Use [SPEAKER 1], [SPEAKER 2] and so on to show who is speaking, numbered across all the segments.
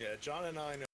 [SPEAKER 1] Yeah, John and I know.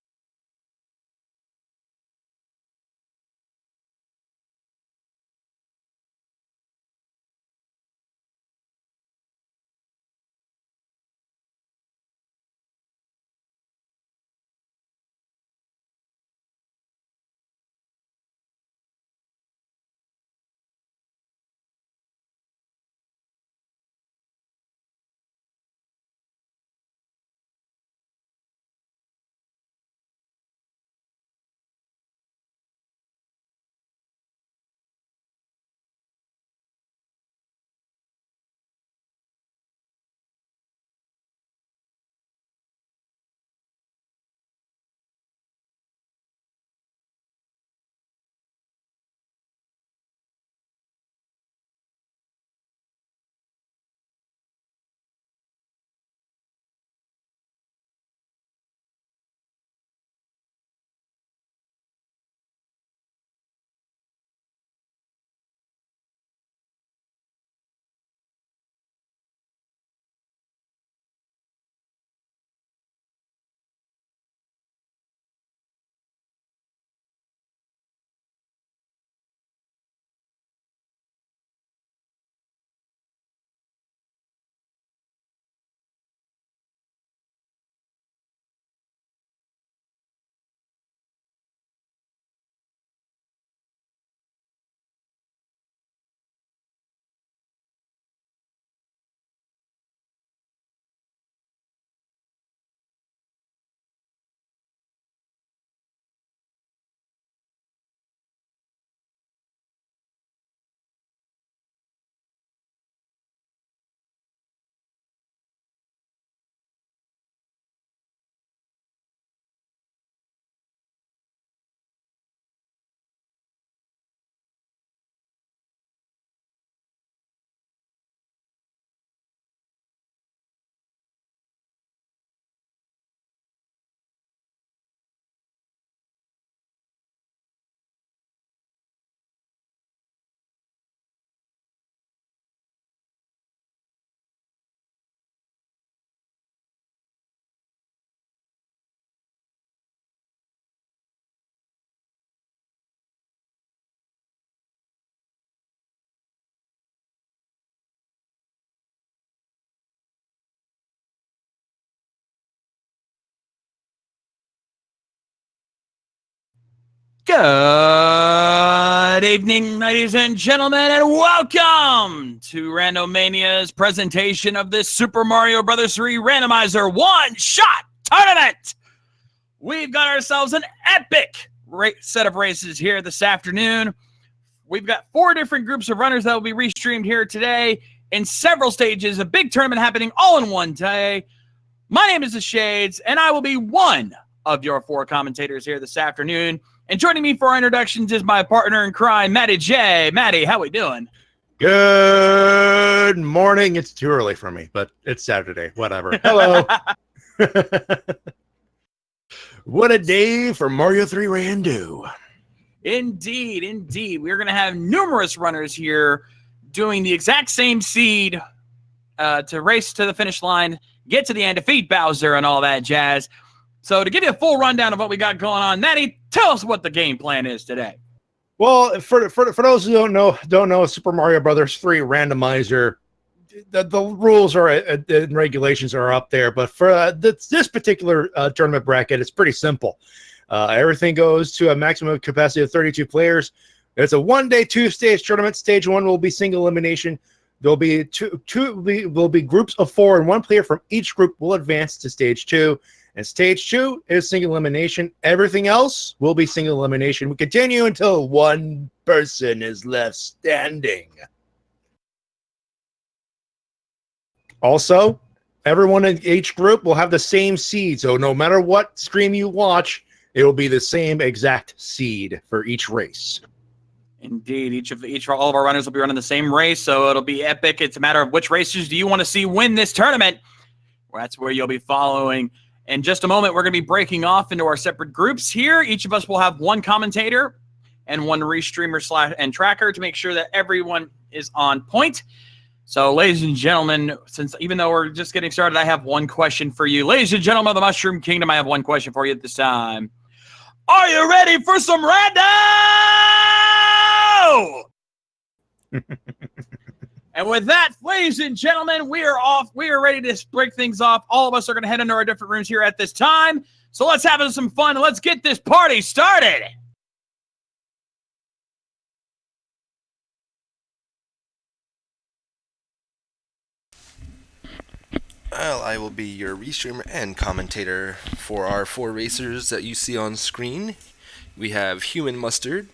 [SPEAKER 2] Good evening, ladies and gentlemen, and welcome to RandoMania's presentation of this Super Mario Bros. 3 Randomizer one-shot tournament. We've got ourselves an epic set of races here this afternoon. We've got 4 different groups of runners that will be restreamed here today in several stages. A big tournament happening all in one day. My name is The Shades, and I will be one of your 4 commentators here this afternoon. And joining me for our introductions is my partner in crime, Matty J. Matty, how we doing?
[SPEAKER 1] Good morning. It's too early for me, but it's Saturday. Whatever. Hello. What a day for Mario 3 Rando.
[SPEAKER 2] Indeed, indeed. We're going to have numerous runners here doing the exact same seed to race to the finish line, get to the end, defeat Bowser, and all that jazz. So to give you a full rundown of what we got going on, Matty, tell us what the game plan is today.
[SPEAKER 1] Well, for those who don't know Super Mario Bros. 3 Randomizer, the rules are and regulations are up there. But for this particular tournament bracket, it's pretty simple. Everything goes to a maximum capacity of 32 players. It's a one-day, 2-stage tournament. Stage 1 will be single elimination. There'll be will be groups of 4, and 1 player from each group will advance to stage 2. And stage 2 is single elimination. Everything else will be single elimination. We continue until 1 person is left standing. Also, everyone in each group will have the same seed. So no matter what stream you watch, it will be the same exact seed for each race.
[SPEAKER 2] Indeed, all of our runners will be running the same race, so it'll be epic. It's a matter of which racers do you want to see win this tournament. Well, that's where you'll be following. In just a moment, we're going to be breaking off into our separate groups here. Each of us will have 1 commentator and 1 restreamer and tracker to make sure that everyone is on point. So, ladies and gentlemen, since even though we're just getting started, I have one question for you. Ladies and gentlemen of the Mushroom Kingdom, I have one question for you at this time. Are you ready for some rando? And with that, ladies and gentlemen, we are off. We are ready to break things off. All of us are going to head into our different rooms here at this time. So let's have some fun. Let's get this party started.
[SPEAKER 3] Well, I will be your restreamer and commentator for our 4 racers that you see on screen. We have Human Mustard,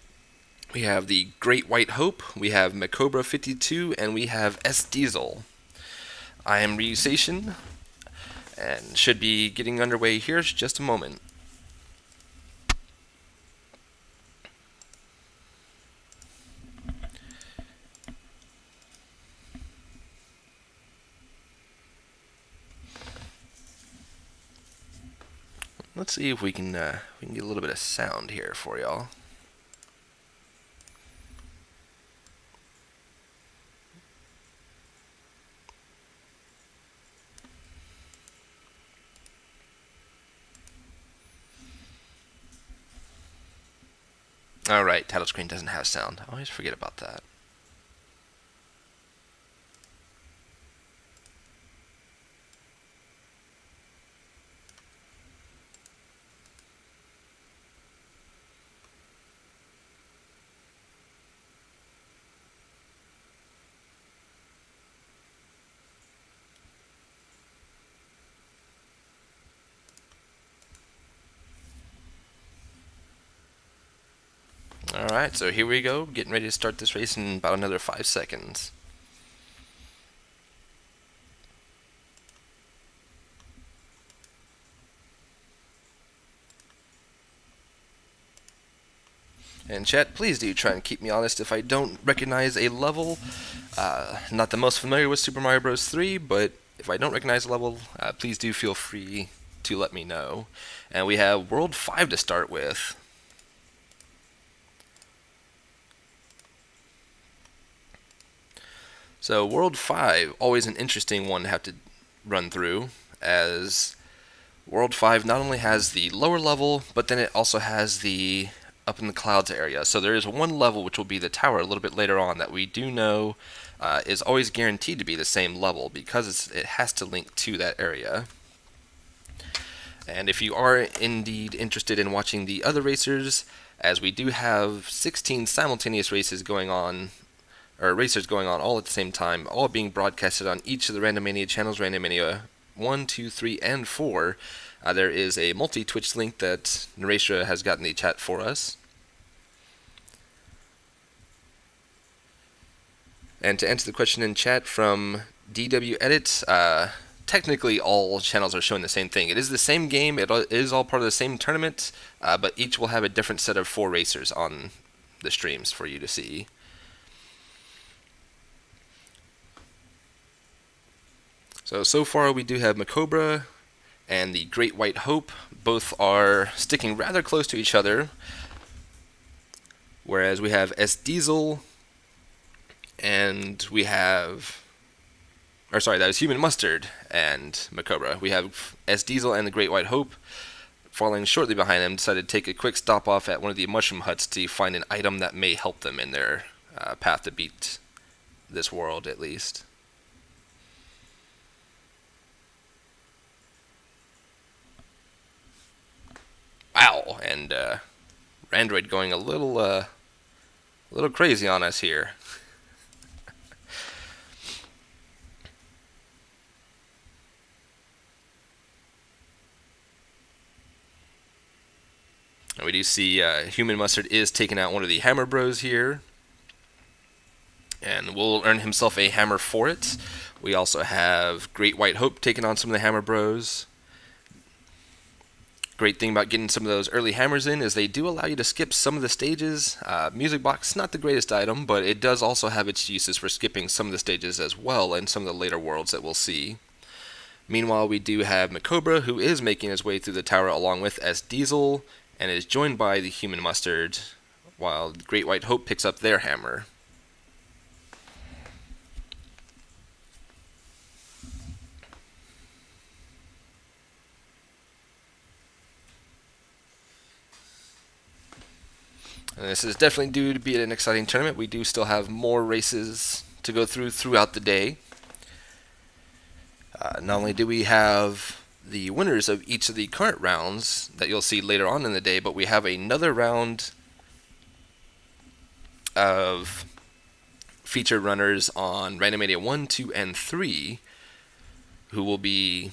[SPEAKER 3] we have the Great White Hope, we have Macobra 52, and we have S Diesel. I am Ryusation, and should be getting underway here in just a moment. Let's see if we can get a little bit of sound here for y'all. Alright, title screen doesn't have sound. I always forget about that. Alright, so here we go, getting ready to start this race in about another 5 seconds. And chat, please do try and keep me honest if I don't recognize a level. Not the most familiar with Super Mario Bros. 3, but if I don't recognize a level, please do feel free to let me know. And we have World 5 to start with. So World 5, always an interesting one to have to run through, as World 5 not only has the lower level, but then it also has the up in the clouds area. So there is one level, which will be the tower a little bit later on, that we do know is always guaranteed to be the same level, because it has to link to that area. And if you are indeed interested in watching the other racers, as we do have 16 simultaneous races going on, or racers going on all at the same time, all being broadcasted on each of the RandoMania channels, RandoMania 1, 2, 3, and 4. There is a multi-Twitch link that Narasha has gotten the chat for us. And to answer the question in chat from DW Edits, technically all channels are showing the same thing. It is the same game, it is all part of the same tournament, but each will have a different set of 4 racers on the streams for you to see. So far we do have Macobra and the Great White Hope. Both are sticking rather close to each other, whereas we have S Diesel and we have, or sorry, that was Human Mustard and Macobra. We have S Diesel and the Great White Hope following shortly behind them. Decided to take a quick stop off at one of the mushroom huts to find an item that may help them in their path to beat this world, at least. Wow, and Randroid going a little crazy on us here. And we do see Human Mustard is taking out one of the Hammer Bros here, and will earn himself a hammer for it. We also have Great White Hope taking on some of the Hammer Bros. Great thing about getting some of those early hammers in is they do allow you to skip some of the stages. Music Box, not the greatest item, but it does also have its uses for skipping some of the stages as well in some of the later worlds that we'll see. Meanwhile, we do have Macobra, who is making his way through the tower along with S Diesel, and is joined by the Human Mustard, while Great White Hope picks up their hammer. And this is definitely due to be an exciting tournament. We do still have more races to go through throughout the day. Not only do we have the winners of each of the current rounds that you'll see later on in the day, but we have another round of featured runners on RandoMania 1, 2, and 3 who will be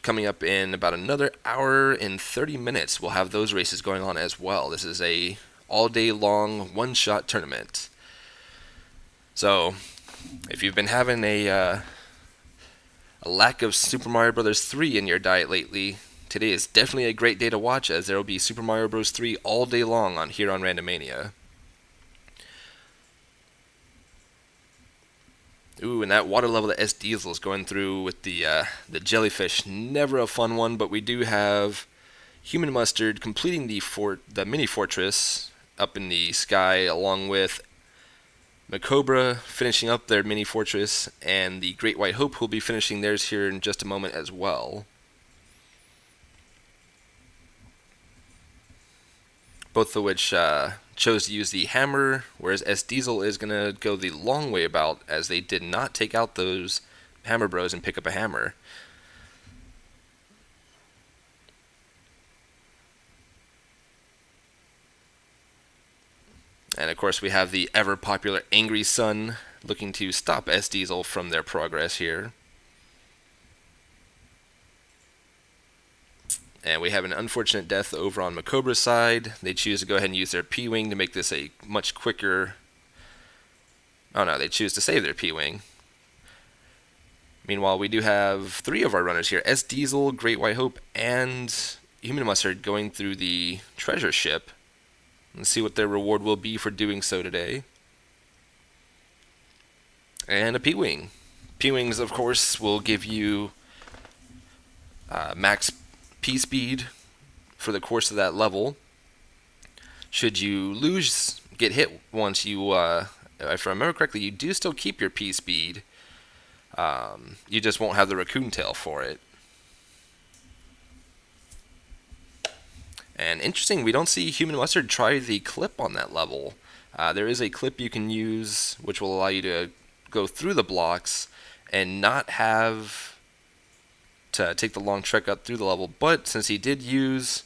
[SPEAKER 3] coming up in about another hour and 30 minutes. We'll have those races going on as well. This is a all-day long one-shot tournament. So, if you've been having a lack of Super Mario Bros. 3 in your diet lately, today is definitely a great day to watch, as there will be Super Mario Bros. 3 all day long here on RandoMania. Ooh, and that water level that S Diesel is going through with the jellyfish, never a fun one, but we do have Human Mustard completing the mini fortress up in the sky, along with Macobra finishing up their mini fortress, and the Great White Hope will be finishing theirs here in just a moment as well. Both of which chose to use the hammer, whereas S Diesel is going to go the long way about, as they did not take out those hammer bros and pick up a hammer. And of course we have the ever popular Angry Sun looking to stop S Diesel from their progress here. And we have an unfortunate death over on Macobra's side. They choose to go ahead and use their P-Wing to make this a much quicker... Oh no, they choose to save their P-Wing. Meanwhile, we do have 3 of our runners here. S Diesel, Great White Hope, and Human Mustard going through the treasure ship. Let's see what their reward will be for doing so today. And a P-Wing. P-Wings, of course, will give you max P-speed for the course of that level. Should you get hit once, if I remember correctly, you do still keep your P-speed. You just won't have the raccoon tail for it. And interesting, we don't see Human Mustard try the clip on that level. There is a clip you can use which will allow you to go through the blocks and not have to take the long trek up through the level, but since he did use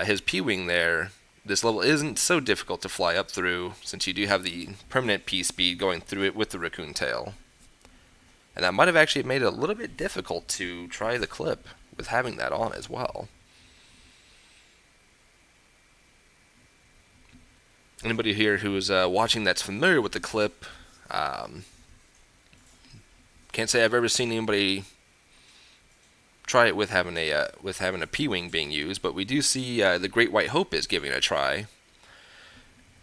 [SPEAKER 3] his P-Wing there, this level isn't so difficult to fly up through, since you do have the permanent P-speed going through it with the raccoon tail. And that might have actually made it a little bit difficult to try the clip with having that on as well. Anybody here who is watching that's familiar with the clip, can't say I've ever seen anybody try it with having a P-Wing being used, but we do see the Great White Hope is giving it a try.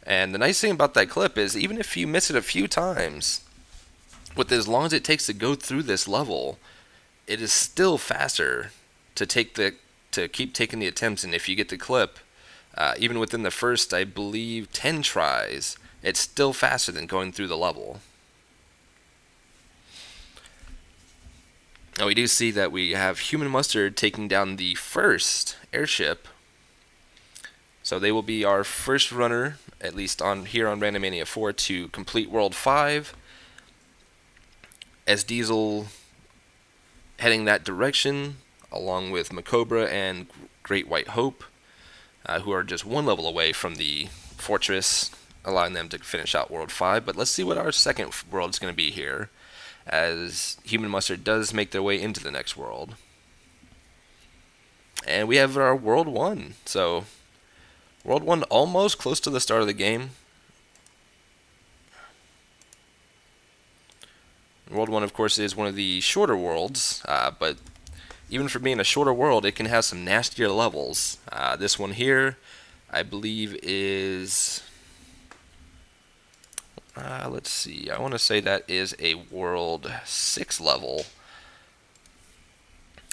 [SPEAKER 3] And the nice thing about that clip is, even if you miss it a few times, with as long as it takes to go through this level, it is still faster to keep taking the attempts. And if you get the clip, even within the first, I believe, 10 tries, it's still faster than going through the level. Now we do see that we have Human Mustard taking down the first airship. So they will be our first runner, at least here on RandoMania4, to complete World 5. S Diesel heading that direction, along with Macobra and Great White Hope, who are just one level away from the fortress, allowing them to finish out World 5. But let's see what our second world is going to be here, as Human Mustard does make their way into the next world. And we have our World 1. So, World 1 almost close to the start of the game. World 1, of course, is one of the shorter worlds, but even for being a shorter world, it can have some nastier levels. This one here, I believe, is... let's see, I want to say that is a World 6 level.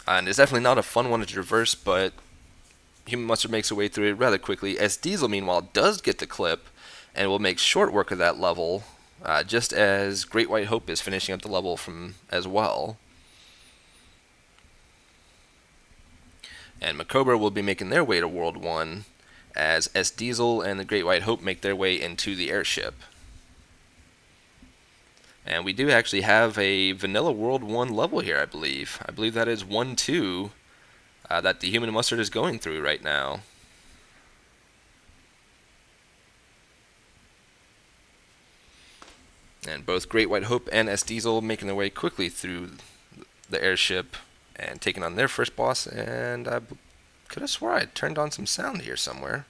[SPEAKER 3] And it's definitely not a fun one to traverse, but Human Mustard makes her way through it rather quickly. S Diesel, meanwhile, does get the clip and will make short work of that level, just as Great White Hope is finishing up the level as well. And Macobra will be making their way to World 1, as S Diesel and the Great White Hope make their way into the airship. And we do actually have a Vanilla World 1 level here, I believe. I believe that is 1-2 that the Human Mustard is going through right now. And both Great White Hope and S Diesel making their way quickly through the airship and taking on their first boss. And I could have swore I turned on some sound here somewhere,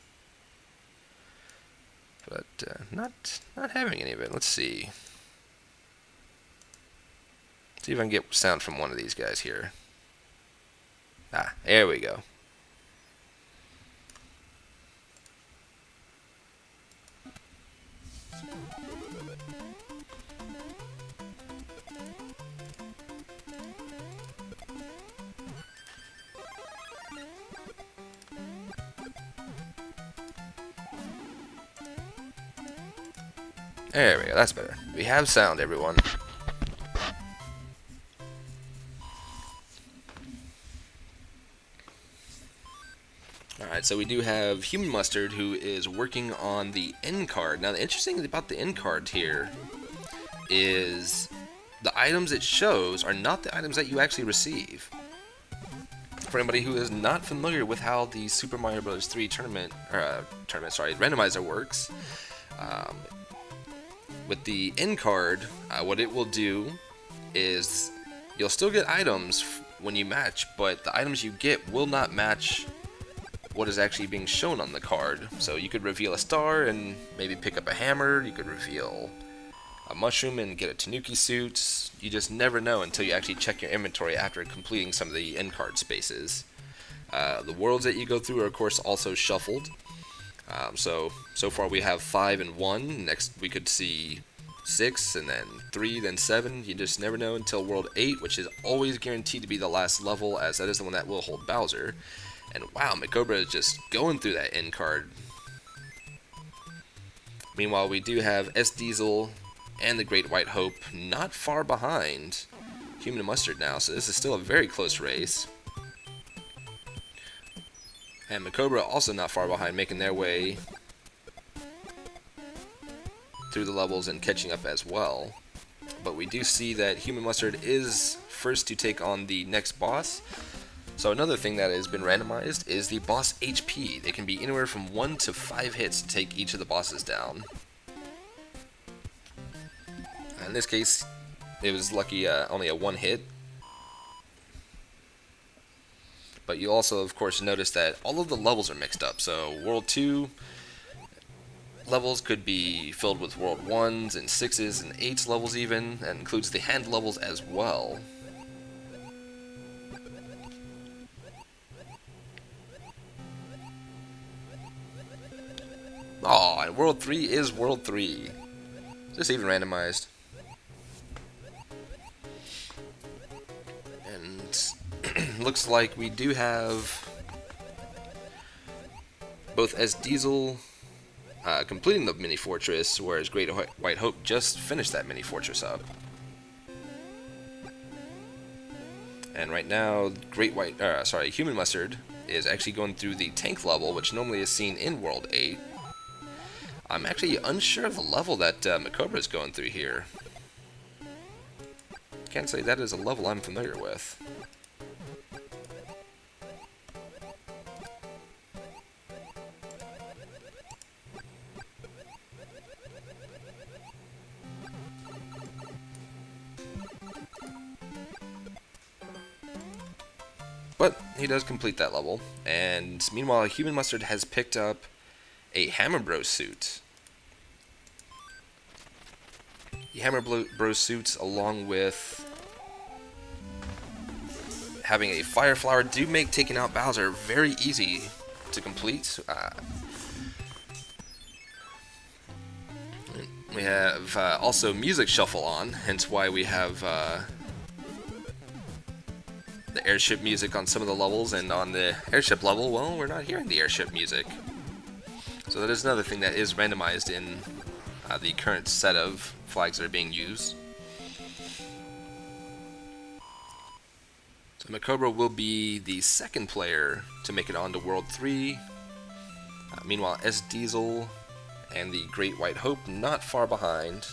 [SPEAKER 3] but not having any of it. Let's see. See if I can get sound from one of these guys here. Ah, there we go. There we go, that's better. We have sound, everyone. Alright, so we do have Human Mustard, who is working on the end card. Now, the interesting thing about the end card here is the items it shows are not the items that you actually receive. For anybody who is not familiar with how the Super Mario Bros. 3 randomizer works, with the end card, what it will do is you'll still get items when you match, but the items you get will not match what is actually being shown on the card. So you could reveal a star and maybe pick up a hammer. You could reveal a mushroom and get a Tanuki suit. You just never know until you actually check your inventory after completing some of the end card spaces. The worlds that you go through are of course also shuffled. So far we have 5 and 1. Next we could see 6 and then 3, then 7. You just never know until World 8, which is always guaranteed to be the last level, as that is the one that will hold Bowser. And wow, Macobra is just going through that end card. Meanwhile, we do have S Diesel and the Great White Hope not far behind Human Mustard now, so this is still a very close race. And Macobra also not far behind, making their way through the levels and catching up as well. But we do see that Human Mustard is first to take on the next boss. So another thing that has been randomized is the boss HP. They can be anywhere from 1 to 5 hits to take each of the bosses down. In this case, it was lucky only a 1 hit. But you also, of course, notice that all of the levels are mixed up. So World 2 levels could be filled with World 1s and 6s and 8s levels even, and includes the hand levels as well. Oh, and World 3 is World 3. Just even randomized. And looks like we do have both S Diesel completing the mini fortress, whereas Great White Hope just finished that mini fortress up. And right now, Human Mustard is actually going through the tank level, which normally is seen in World 8. I'm actually unsure of the level that Macobra is going through here. Can't say that is a level I'm familiar with. But he does complete that level, and meanwhile Human Mustard has picked up a Hammer Bros suit. The Hammer Bros suits, along with having a Fire Flower, do make taking out Bowser very easy to complete. We have also Music Shuffle on, hence why we have the airship music on some of the levels, and on the airship level, well, we're not hearing the airship music. So that is another thing that is randomized in the current set of flags that are being used. So Macobra will be the second player to make it onto World 3. Meanwhile, S Diesel and the Great White Hope not far behind,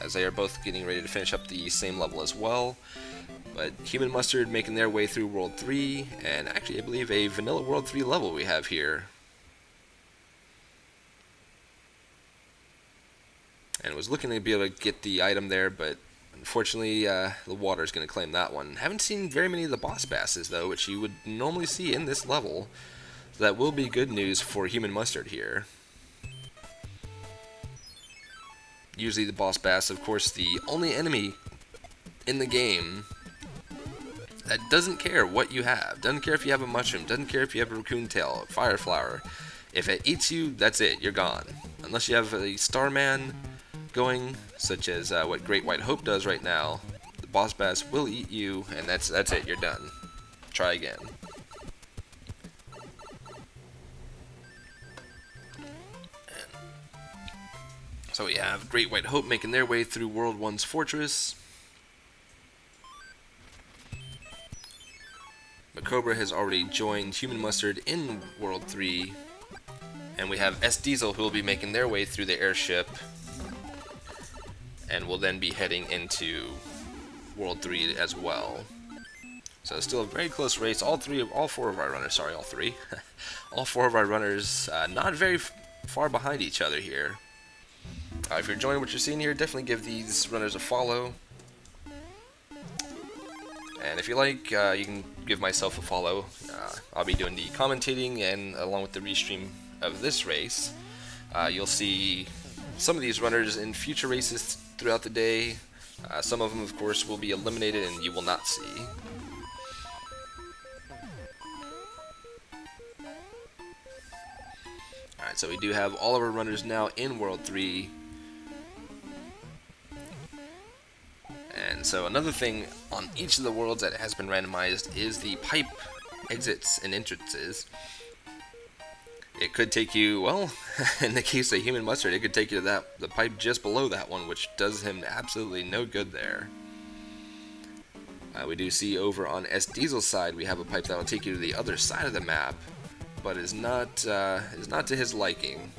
[SPEAKER 3] as they are both getting ready to finish up the same level as well. But Human Mustard making their way through World 3, and actually I believe a vanilla World 3 level we have here. And was looking to be able to get the item there, but unfortunately the water is going to claim that one. Haven't seen very many of the boss basses though, which you would normally see in this level. So that will be good news for Human Mustard here. Usually the boss bass, of course, the only enemy in the game that doesn't care what you have. Doesn't care if you have a mushroom. Doesn't care if you have a raccoon tail, a fire flower. If it eats you, that's it. You're gone. Unless you have a Starman going, such as what Great White Hope does right now, the boss bass will eat you, and that's it. You're done. Try again. So we have Great White Hope making their way through World 1's fortress. Macobra has already joined Human Mustard in World 3. And we have S Diesel who will be making their way through the airship. And will then be heading into World 3 as well. So still a very close race. All four of our runners, all four of our runners not very far behind each other here. If you're enjoying what you're seeing here, definitely give these runners a follow. And if you like, you can give myself a follow. I'll be doing the commentating and along with the restream of this race. You'll see some of these runners in future races throughout the day. Some of them, of course, will be eliminated and you will not see. Alright, so we do have all of our runners now in World 3. And so another thing on each of the worlds that has been randomized is the pipe exits and entrances. It could take you, well, in the case of Human Mustard, it could take you to the pipe just below that one, which does him absolutely no good there. We do see over on S Diesel's side, we have a pipe that will take you to the other side of the map, but is not to his liking.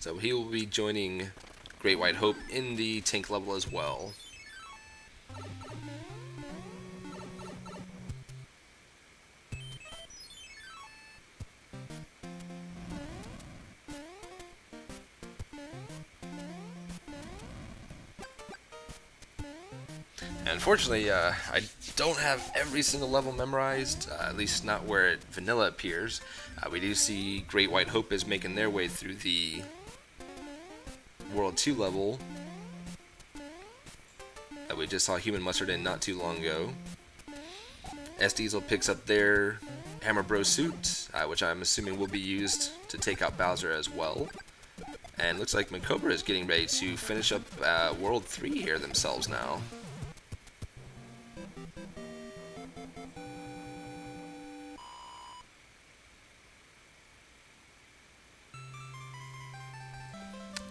[SPEAKER 3] So he will be joining Great White Hope in the tank level as well. And unfortunately, I don't have every single level memorized, at least not where vanilla appears. We do see Great White Hope is making their way through the World 2 level that we just saw Human Mustard in not too long ago. S Diesel picks up their Hammer Bro suit, which I'm assuming will be used to take out Bowser as well. And looks like Macobra is getting ready to finish up World 3 here themselves now.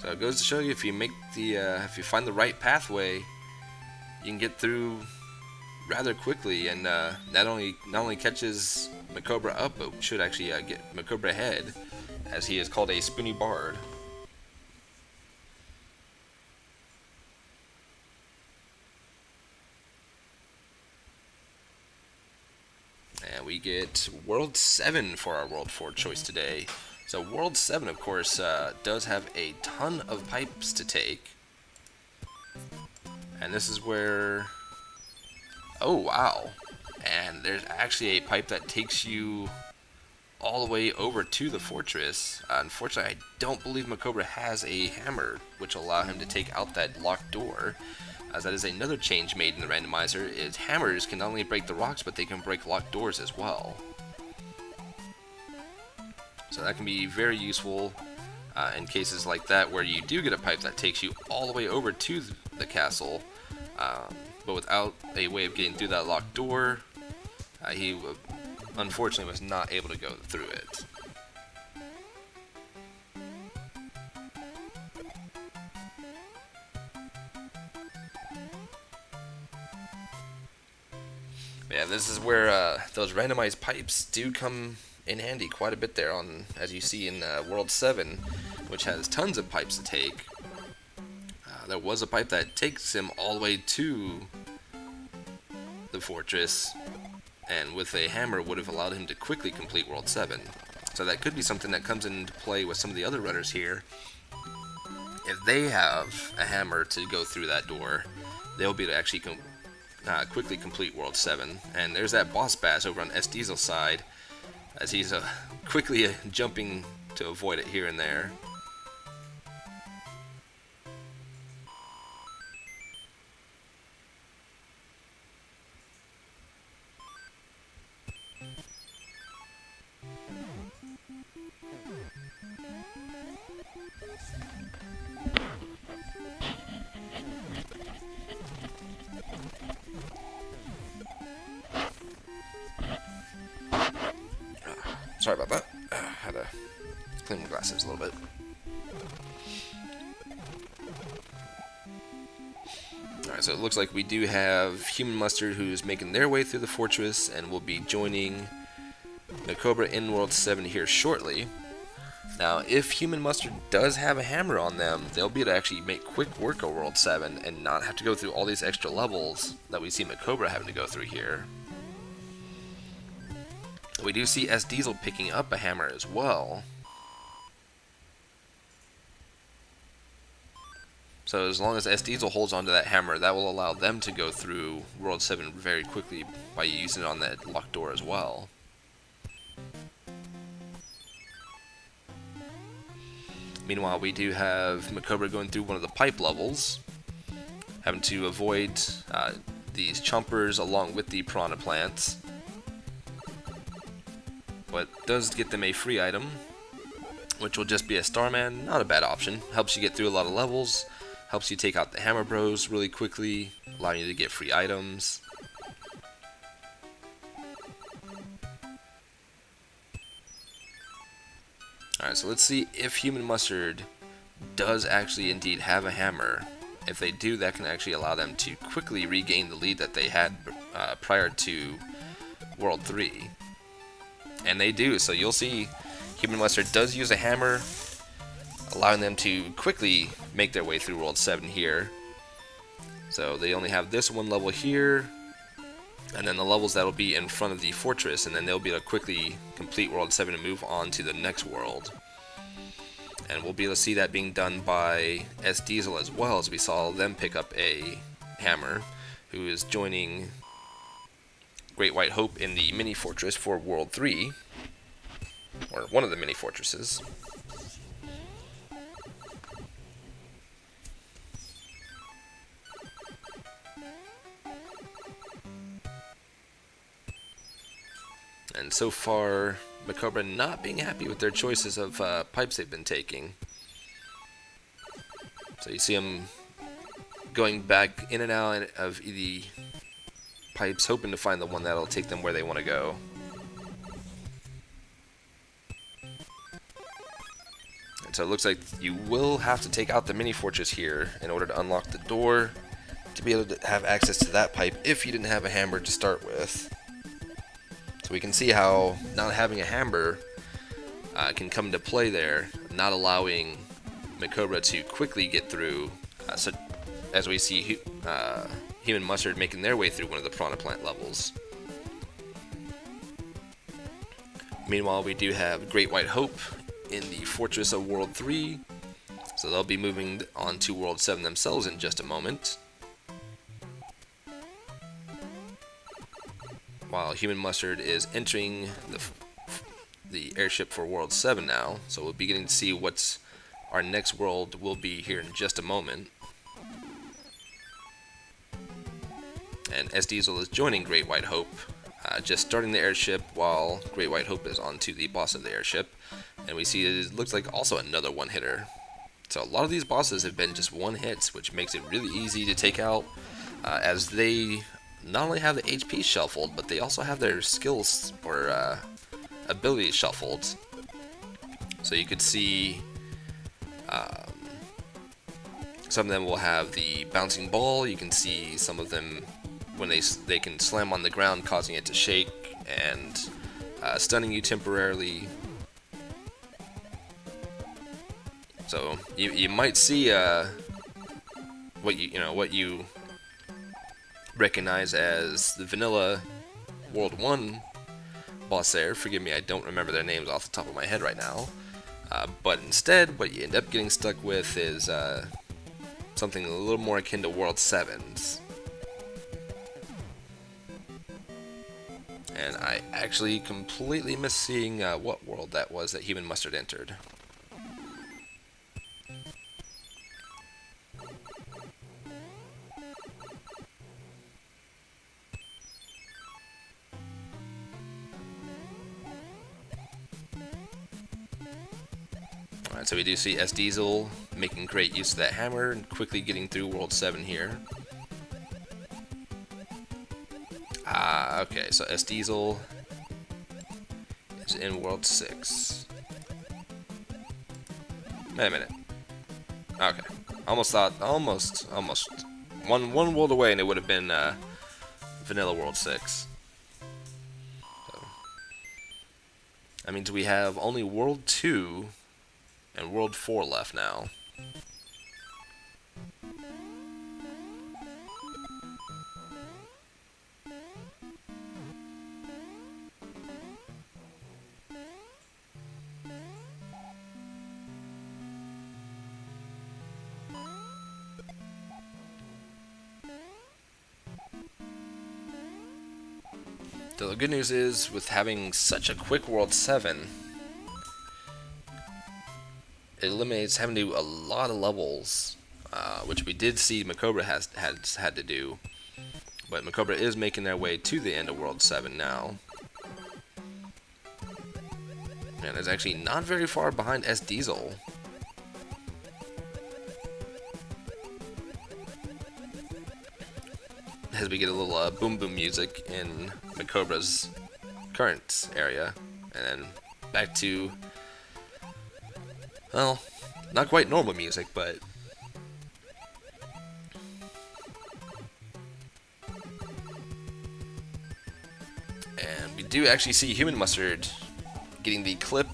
[SPEAKER 3] So it goes to show you, if you make the if you find the right pathway, you can get through rather quickly, and not only catches Macobra up, but should actually get Macobra ahead, as he is called a Spoony Bard. And we get World 7 for our World 4 choice today. So World 7, of course, does have a ton of pipes to take. And this is where... Oh, wow. And there's actually a pipe that takes you all the way over to the fortress. Unfortunately, I don't believe Macobra has a hammer, which will allow him to take out that locked door. As that is another change made in the randomizer, is hammers can not only break the rocks, but they can break locked doors as well. So that can be very useful in cases like that, where you do get a pipe that takes you all the way over to the castle, but without a way of getting through that locked door, he unfortunately was not able to go through it. Yeah, this is where those randomized pipes do come in handy quite a bit there on, as you see in World 7, which has tons of pipes to take. There was a pipe that takes him all the way to the fortress, and with a hammer would have allowed him to quickly complete World 7. So that could be something that comes into play with some of the other runners here. If they have a hammer to go through that door, they'll be able to actually quickly complete World 7. And there's that boss bash over on S Diesel's side, as he's quickly jumping to avoid it here and there. Sorry about that. Had to clean my glasses a little bit. Alright, so it looks like we do have Human Mustard who's making their way through the fortress and will be joining Cobra in World 7 here shortly. Now, if Human Mustard does have a hammer on them, they'll be able to actually make quick work of World 7 and not have to go through all these extra levels that we see Cobra having to go through here. We do see S Diesel picking up a hammer as well. So as long as S Diesel holds onto that hammer, that will allow them to go through World 7 very quickly by using it on that locked door as well. Meanwhile, we do have Cobra going through one of the pipe levels, having to avoid these chompers along with the piranha plants. But does get them a free item, which will just be a Starman. Not a bad option. Helps you get through a lot of levels, helps you take out the Hammer Bros really quickly, allowing you to get free items. Alright, so let's see if Human Mustard does actually indeed have a hammer. If they do, that can actually allow them to quickly regain the lead that they had prior to World 3. And they do, so you'll see Human Mustard does use a hammer, allowing them to quickly make their way through World 7 here. So they only have this one level here, and then the levels that will be in front of the fortress, and then they'll be able to quickly complete World 7 and move on to the next world. And we'll be able to see that being done by S Diesel as well, as we saw them pick up a hammer, who is joining Great White Hope in the mini fortress for World 3, or one of the mini fortresses. And so far, Cobra not being happy with their choices of pipes they've been taking. So you see them going back in and out of the pipes, hoping to find the one that'll take them where they want to go. And so it looks like you will have to take out the mini fortress here in order to unlock the door to be able to have access to that pipe if you didn't have a hammer to start with. So we can see how not having a hammer can come into play there, not allowing Cobra to quickly get through, so as we see Human Mustard making their way through one of the piranha plant levels. Meanwhile, we do have Great White Hope in the Fortress of World 3, so they'll be moving on to World 7 themselves in just a moment. While Human Mustard is entering the airship for World 7 now, so we'll be getting to see what our next world will be here in just a moment. And S Diesel is joining Great White Hope, just starting the airship while Great White Hope is onto the boss of the airship. And we see it looks like also another one-hitter. So a lot of these bosses have been just one-hits, which makes it really easy to take out, as they not only have the HP shuffled, but they also have their skills or abilities shuffled. So you could see some of them will have the bouncing ball. You can see some of them when they can slam on the ground, causing it to shake and stunning you temporarily. So you might see what you recognize as the vanilla World 1 boss there. Forgive me, I don't remember their names off the top of my head right now. But instead, what you end up getting stuck with is something a little more akin to World 7's. And I actually completely missed seeing what world that was that Human Mustard entered. Alright, so we do see S Diesel making great use of that hammer and quickly getting through World 7 here. Okay, so S Diesel is in World 6. Wait a minute. Okay. Almost one world away and it would have been Vanilla World 6. So, that means we have only World 2 and World 4 left now. So the good news is, with having such a quick World 7, it eliminates having to do a lot of levels, which we did see Makobra has had to do. But Makobra is making their way to the end of World 7 now. And it's actually not very far behind S Diesel. As we get a little boom boom music in Makobra's current area, and then back to, well, not quite normal music, but and we do actually see Human Mustard getting the clip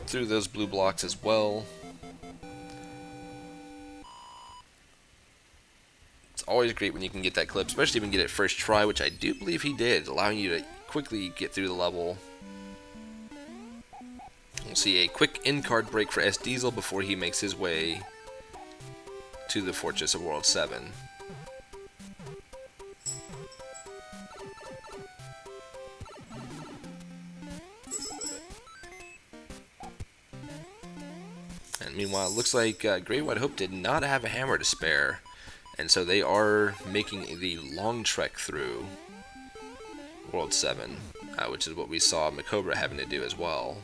[SPEAKER 3] through those blue blocks as well. It's always great when you can get that clip, especially when you get it first try, which I do believe he did, allowing you to quickly get through the level. We'll see a quick in-card break for S Diesel before he makes his way to the Fortress of World 7. And meanwhile, it looks like Great White Hope did not have a hammer to spare. And so they are making the long trek through World 7, which is what we saw Makobra having to do as well.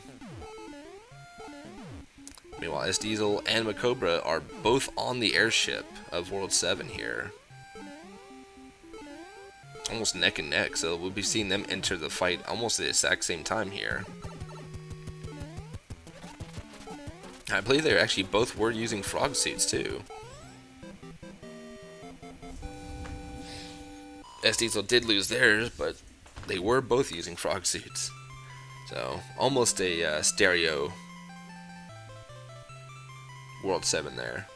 [SPEAKER 3] Meanwhile, S Diesel and Makobra are both on the airship of World 7 here. Almost neck and neck, so we'll be seeing them enter the fight almost at the exact same time here. I believe they actually both were using frog suits too. S Diesel did lose theirs, but they were both using frog suits. So, almost a stereo World 7 there.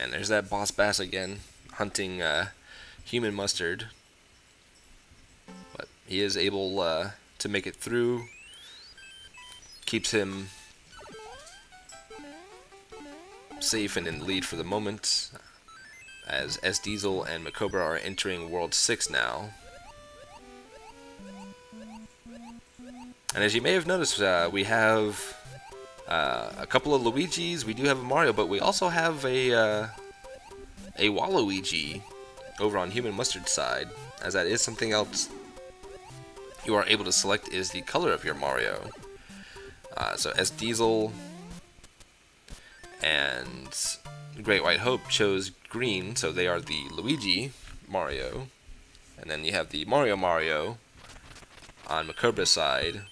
[SPEAKER 3] And there's that Boss Bass again, hunting Human Mustard. But he is able to make it through. Keeps him safe and in the lead for the moment, as S Diesel and Makobra are entering World 6 now. And as you may have noticed, we have a couple of Luigis, we do have a Mario, but we also have a Waluigi over on Human Mustard's side, as that is something else you are able to select, is the color of your Mario. So S Diesel and Great White Hope chose green, so they are the Luigi Mario. And then you have the Mario, on Macobra's side,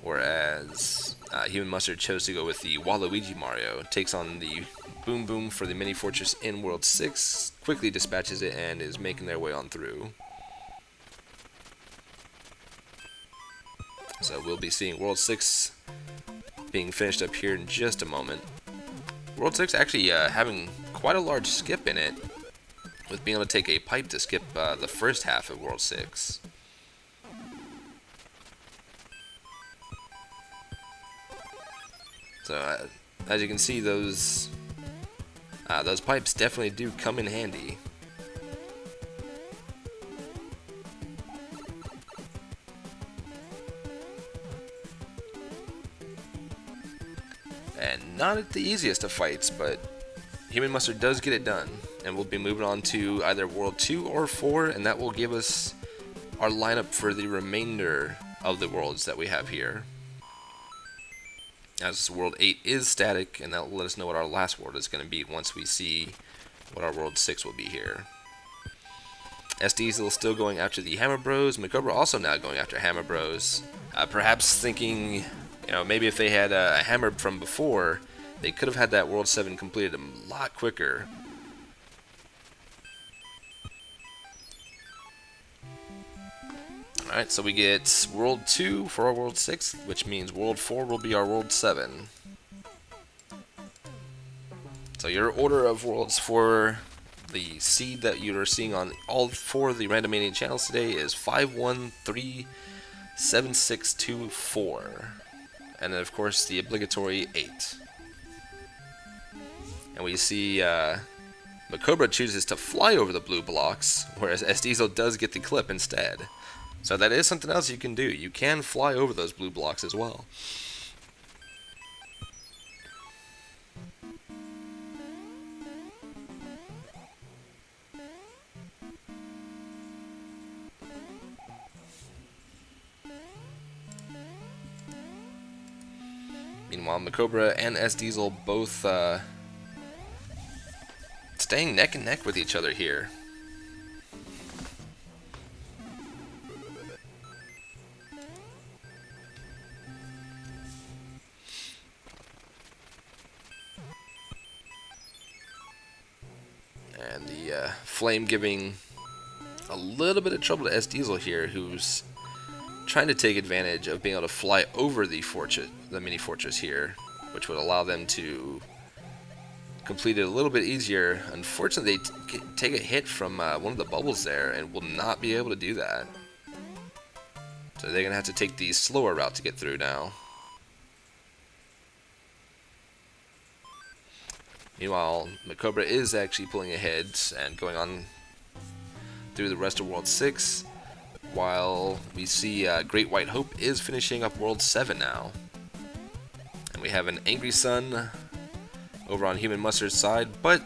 [SPEAKER 3] whereas Human Mustard chose to go with the Waluigi Mario. Takes on the Boom Boom for the mini fortress in World 6, quickly dispatches it, and is making their way on through. So we'll be seeing World 6 being finished up here in just a moment. World 6 actually having quite a large skip in it, with being able to take a pipe to skip the first half of World 6. So as you can see, those pipes definitely do come in handy. And not the easiest of fights, but Human Mustard does get it done. And we'll be moving on to either World 2 or 4, and that will give us our lineup for the remainder of the worlds that we have here. As World 8 is static, and that will let us know what our last world is going to be once we see what our World 6 will be here. S-Diesel still going after the Hammer Bros. Macobra also now going after Hammer Bros. Perhaps thinking, maybe if they had a hammer from before, they could have had that World 7 completed a lot quicker. Alright, so we get World 2 for our World 6, which means World 4 will be our World 7. So your order of worlds for the seed that you are seeing on all 4 of the RandoMania channels today is 5, 1, 3, 7, 6, 2, 4. And then of course the obligatory 8. And we see Macobra chooses to fly over the blue blocks, whereas S-Diesel does get the clip instead. So that is something else you can do. You can fly over those blue blocks as well. Meanwhile, Macobra and S-Diesel both staying neck and neck with each other here. And the flame giving a little bit of trouble to S-Diesel here, who's trying to take advantage of being able to fly over the mini fortress here, which would allow them to complete it a little bit easier. Unfortunately, they take a hit from one of the bubbles there and will not be able to do that. So they're going to have to take the slower route to get through now. Meanwhile, Macobra is actually pulling ahead and going on through the rest of World 6, while we see Great White Hope is finishing up World 7 now. And we have an Angry Sun over on Human Mustard's side, but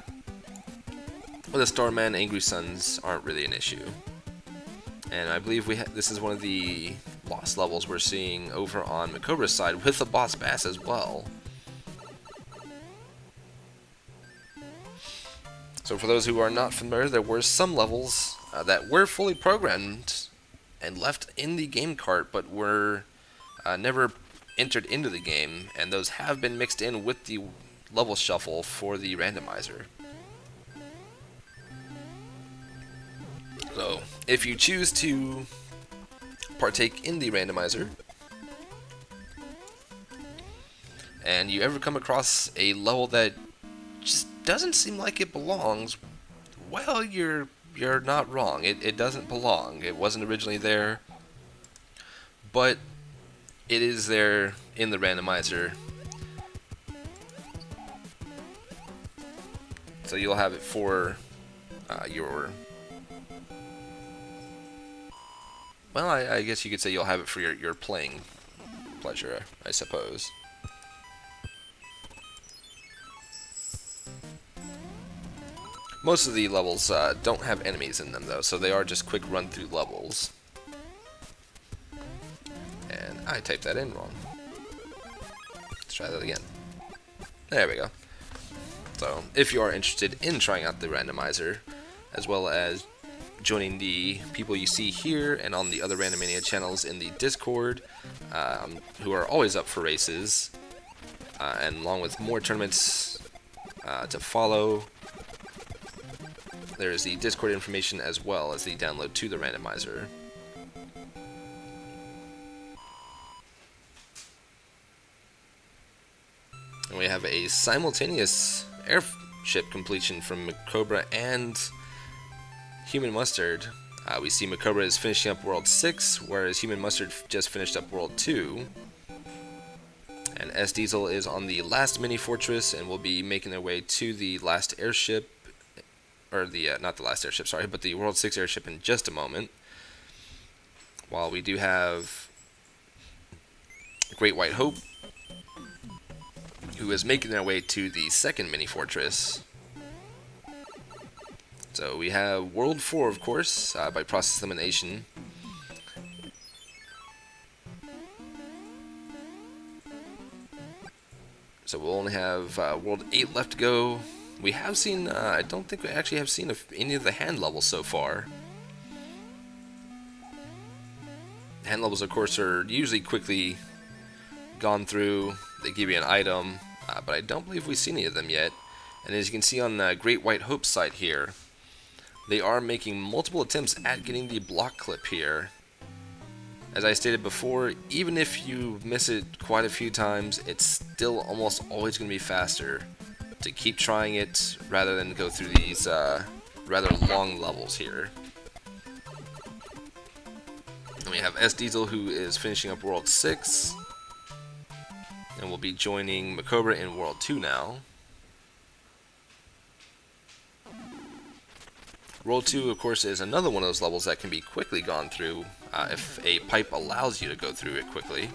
[SPEAKER 3] with a Starman, Angry Suns aren't really an issue. And I believe this is one of the lost levels we're seeing over on Macobra's side with the Boss Bass as well. So for those who are not familiar, there were some levels that were fully programmed and left in the game cart, but were never entered into the game, and those have been mixed in with the level shuffle for the randomizer. So if you choose to partake in the randomizer, and you ever come across a level that just doesn't seem like it belongs, well, you're not wrong. It doesn't belong. It wasn't originally there, but it is there in the randomizer. So you'll have it for your... Well, I guess you could say you'll have it for your playing pleasure, I suppose. Most of the levels don't have enemies in them, though, so they are just quick run-through levels. And I typed that in wrong. Let's try that again. There we go. So, if you are interested in trying out the randomizer, as well as joining the people you see here and on the other RandoMania channels in the Discord, who are always up for races, and along with more tournaments to follow. There is the Discord information as well as the download to the randomizer. And we have a simultaneous airship completion from Macobra and Human Mustard. We see Macobra is finishing up World 6, whereas Human Mustard just finished up World 2. And S Diesel is on the last mini fortress and will be making their way to the last airship, or the not the last airship, sorry, but the World 6 airship in just a moment. While we do have Great White Hope, who is making their way to the second mini fortress. So we have World 4, of course, by process elimination. So we'll only have World 8 left to go. We have seen, I don't think we actually have seen any of the hand levels so far. Hand levels, of course, are usually quickly gone through. They give you an item, but I don't believe we've seen any of them yet. And as you can see on the Great White Hope site here, they are making multiple attempts at getting the block clip here. As I stated before, even if you miss it quite a few times, it's still almost always going to be faster to keep trying it rather than go through these rather long levels here. And we have S Diesel, who is finishing up World 6 and will be joining Macobra in World 2 now. World 2, of course, is another one of those levels that can be quickly gone through if a pipe allows you to go through it quickly.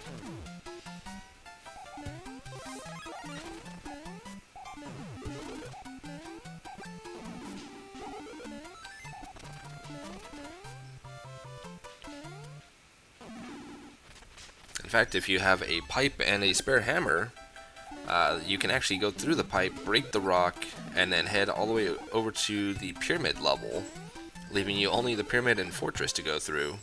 [SPEAKER 3] In fact, if you have a pipe and a spare hammer, you can actually go through the pipe, break the rock, and then head all the way over to the pyramid level, leaving you only the pyramid and fortress to go through.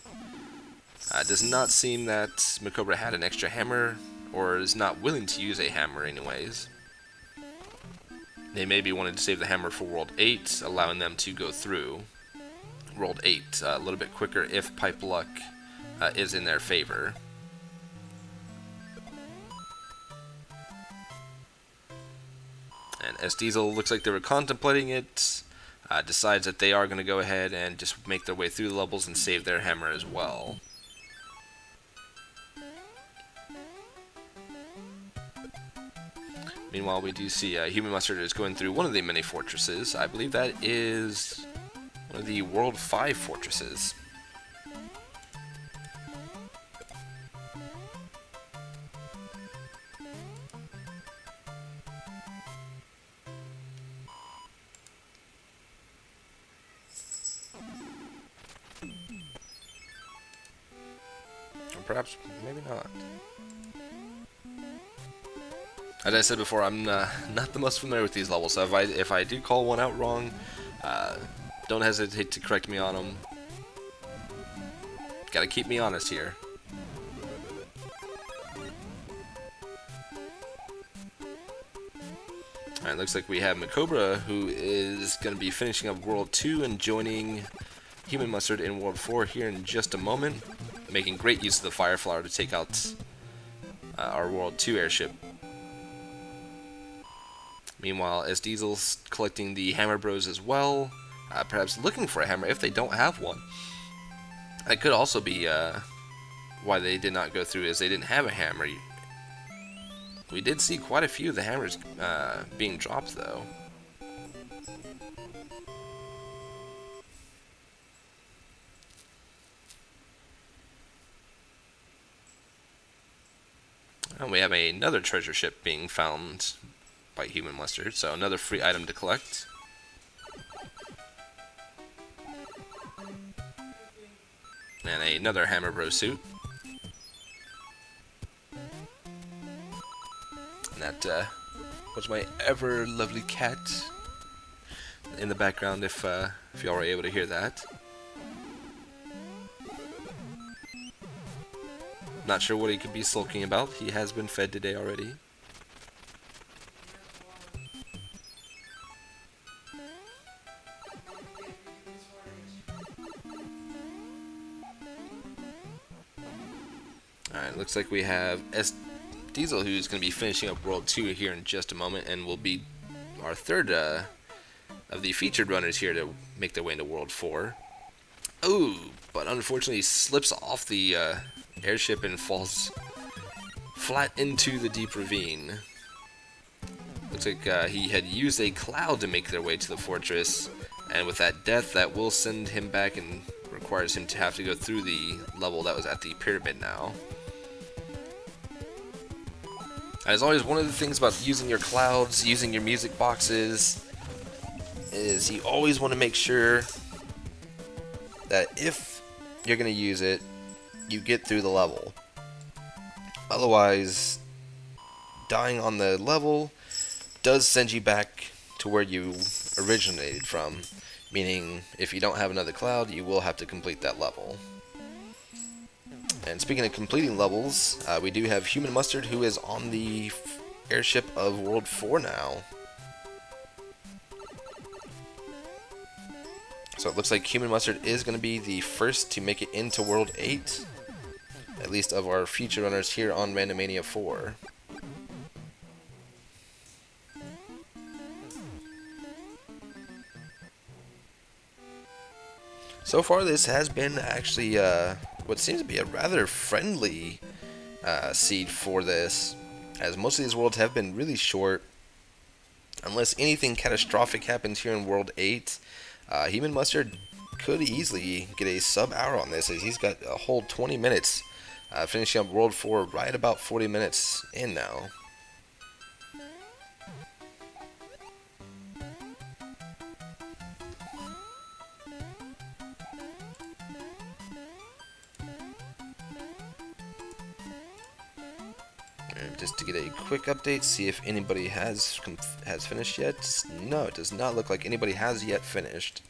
[SPEAKER 3] It does not seem that Macobra had an extra hammer, or is not willing to use a hammer anyways. They may be wanting to save the hammer for World 8, allowing them to go through World 8 a little bit quicker if pipe luck is in their favor. And S Diesel looks like they were contemplating it, decides that they are going to go ahead and just make their way through the levels and save their hammer as well. Meanwhile, we do see Human Mustard is going through one of the mini fortresses. I believe that is one of the World 5 fortresses. Or perhaps, maybe not. As I said before, I'm not the most familiar with these levels, so if I do call one out wrong, don't hesitate to correct me on them. Gotta keep me honest here. Alright, looks like we have Macobra, who is going to be finishing up World 2 and joining Human Mustard in World 4 here in just a moment, making great use of the Fire Flower to take out our World 2 airship. Meanwhile, S Diesel's collecting the Hammer Bros as well, perhaps looking for a hammer if they don't have one. That could also be why they did not go through, is they didn't have a hammer. We did see quite a few of the hammers being dropped, though. And we have another treasure ship being found by Human Mustard, so another free item to collect. And another Hammer Bro suit. And that was my ever lovely cat in the background, if y'all were able to hear that. Not sure what he could be sulking about. He has been fed today already. Alright, looks like we have Diesel, who's going to be finishing up World 2 here in just a moment, and will be our third of the featured runners here to make their way into World 4. Ooh, but unfortunately slips off the airship and falls flat into the deep ravine. Looks like he had used a cloud to make their way to the fortress, and with that death, that will send him back and requires him to have to go through the level that was at the pyramid now. As always, one of the things about using your clouds, using your music boxes, is you always want to make sure that if you're going to use it, you get through the level. Otherwise, dying on the level does send you back to where you originated from, meaning if you don't have another cloud, you will have to complete that level. And speaking of completing levels, we do have Human Mustard, who is on the airship of World 4 now. So it looks like Human Mustard is going to be the first to make it into World 8, at least of our feature runners here on RandoMania4. So far, this has been actually what seems to be a rather friendly seed for this, as most of these worlds have been really short. Unless anything catastrophic happens here in World 8, Human Mustard could easily get a sub-hour on this, as he's got a whole 20 minutes, finishing up World 4 right about 40 minutes in now. Just to get a quick update, see if anybody has finished yet. No, it does not look like anybody has yet finished.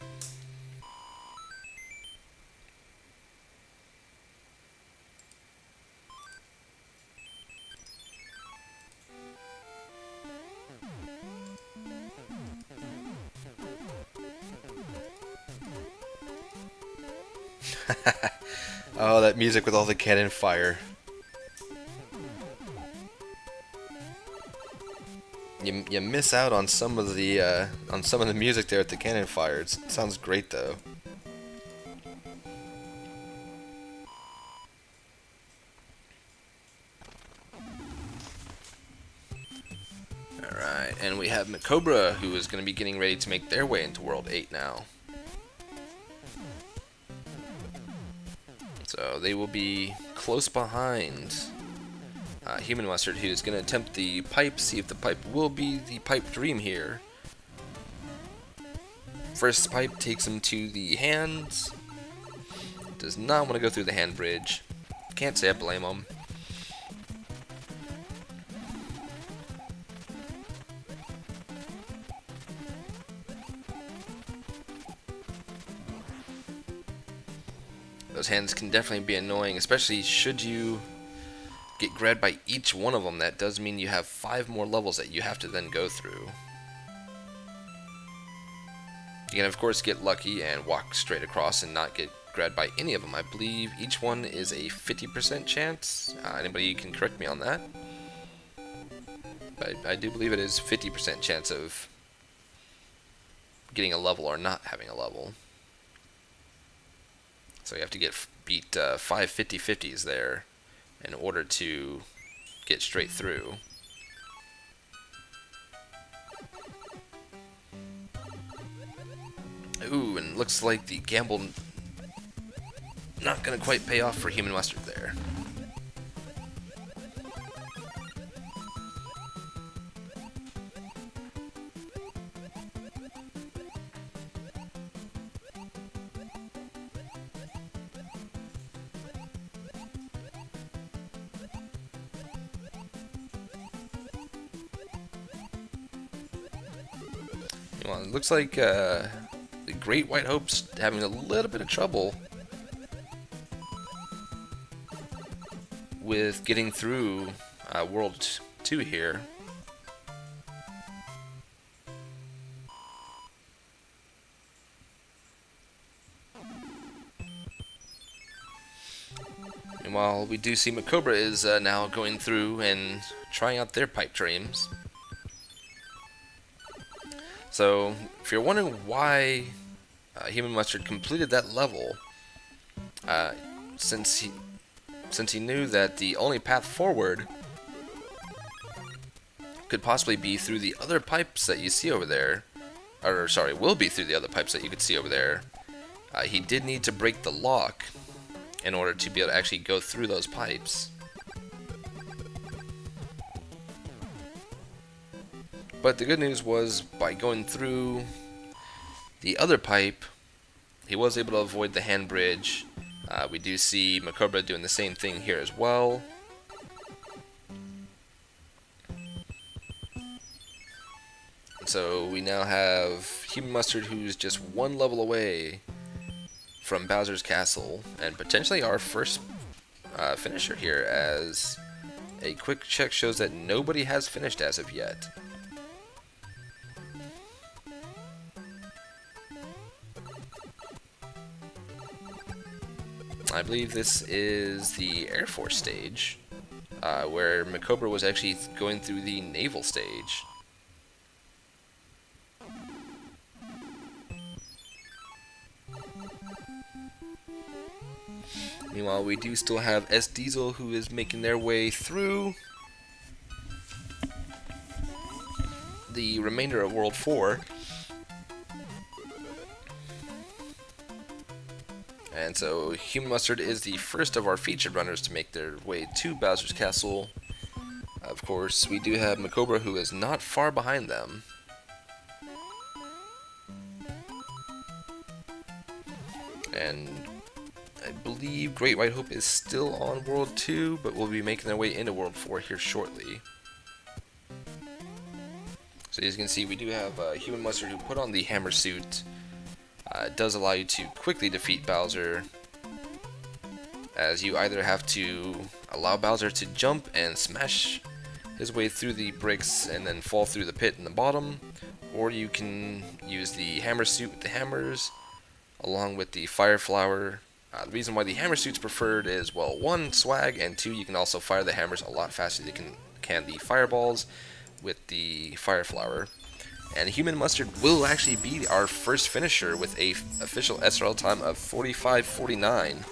[SPEAKER 3] Oh, that music with all the cannon fire. You miss out on some of the music there at the cannon fire. It sounds great though. Alright, and we have Macobra, who is going to be getting ready to make their way into World 8 now. So they will be close behind Human Mustard, who is going to attempt the pipe, see if the pipe will be the pipe dream here. First pipe takes him to the hands. Does not want to go through the hand bridge. Can't say I blame him. Those hands can definitely be annoying, especially should you get grabbed by each one of them. That does mean you have 5 more levels that you have to then go through. You can of course get lucky and walk straight across and not get grabbed by any of them. I believe each one is a 50% chance. Anybody can correct me on that. But I do believe it is 50% chance of getting a level or not having a level. So you have to beat 5 50-50s there in order to get straight through. Ooh, and looks like the gamble not gonna quite pay off for Human Mustard there. Well, it looks like the Great White Hope's having a little bit of trouble with getting through World 2 here. Meanwhile, we do see Macobra is now going through and trying out their pipe dreams. So, if you're wondering why Human Mustard completed that level, since he knew that the only path forward could possibly be through the other pipes that you see over there, or sorry, will be through the other pipes that you could see over there, he did need to break the lock in order to be able to actually go through those pipes. But the good news was, by going through the other pipe, he was able to avoid the hand bridge. We do see Macobra doing the same thing here as well. So we now have Human Mustard, who's just one level away from Bowser's Castle, and potentially our first finisher here, as a quick check shows that nobody has finished as of yet. I believe this is the Air Force stage, where Macobra was actually going through the naval stage. Meanwhile, we do still have S Diesel, who is making their way through the remainder of World 4. And so Human Mustard is the first of our featured runners to make their way to Bowser's Castle. Of course, we do have Macobra, who is not far behind them. And I believe Great White Hope is still on World 2, but will be making their way into World 4 here shortly. So as you can see, we do have Human Mustard, who put on the hammer suit. It does allow you to quickly defeat Bowser, as you either have to allow Bowser to jump and smash his way through the bricks and then fall through the pit in the bottom, or you can use the hammer suit with the hammers along with the fire flower. The reason why the hammer suit's preferred is, well, 1, swag, and 2, you can also fire the hammers a lot faster than you can the fireballs with the fire flower. And Human Mustard will actually be our first finisher with a official SRL time of 45:49,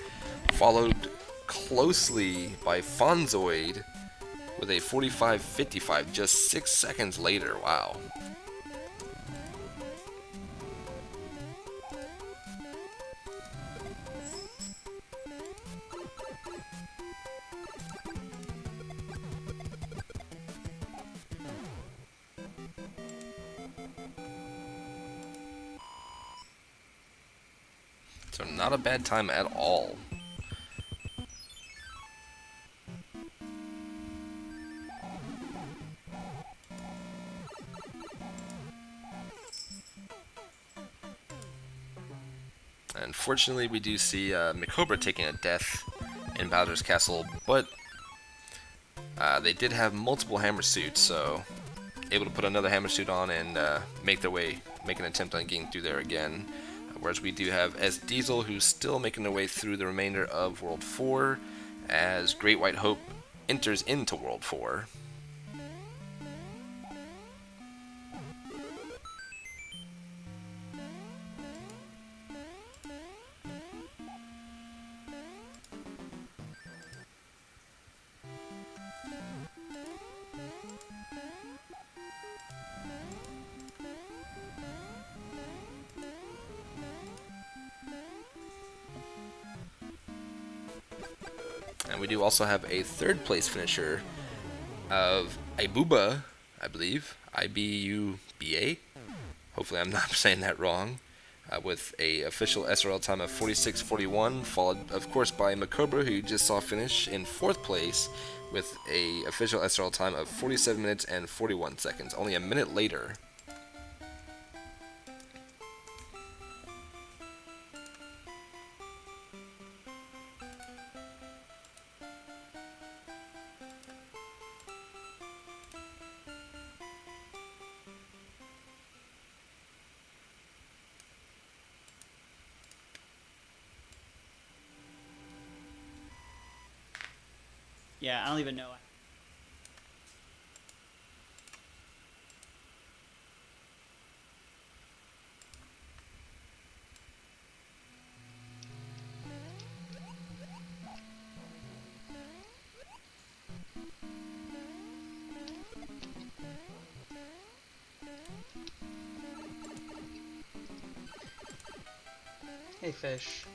[SPEAKER 3] followed closely by Fonzoid with a 45:55, just 6 seconds later. Wow. So not a bad time at all. Unfortunately, we do see Macobra taking a death in Bowser's Castle, but they did have multiple hammer suits, so able to put another hammer suit on and make an attempt on getting through there again. Whereas we do have S Diesel, who's still making their way through the remainder of World 4 as Great White Hope enters into World 4. And we do also have a third place finisher of Ibuba, I believe, I-B-U-B-A. Hopefully I'm not saying that wrong. With a official SRL time of 46:41, followed of course by Macobra, who you just saw finish in 4th place with a official SRL time of 47 minutes and 41 seconds, only a minute later.
[SPEAKER 4] Yeah, I don't even know. Hey, fish.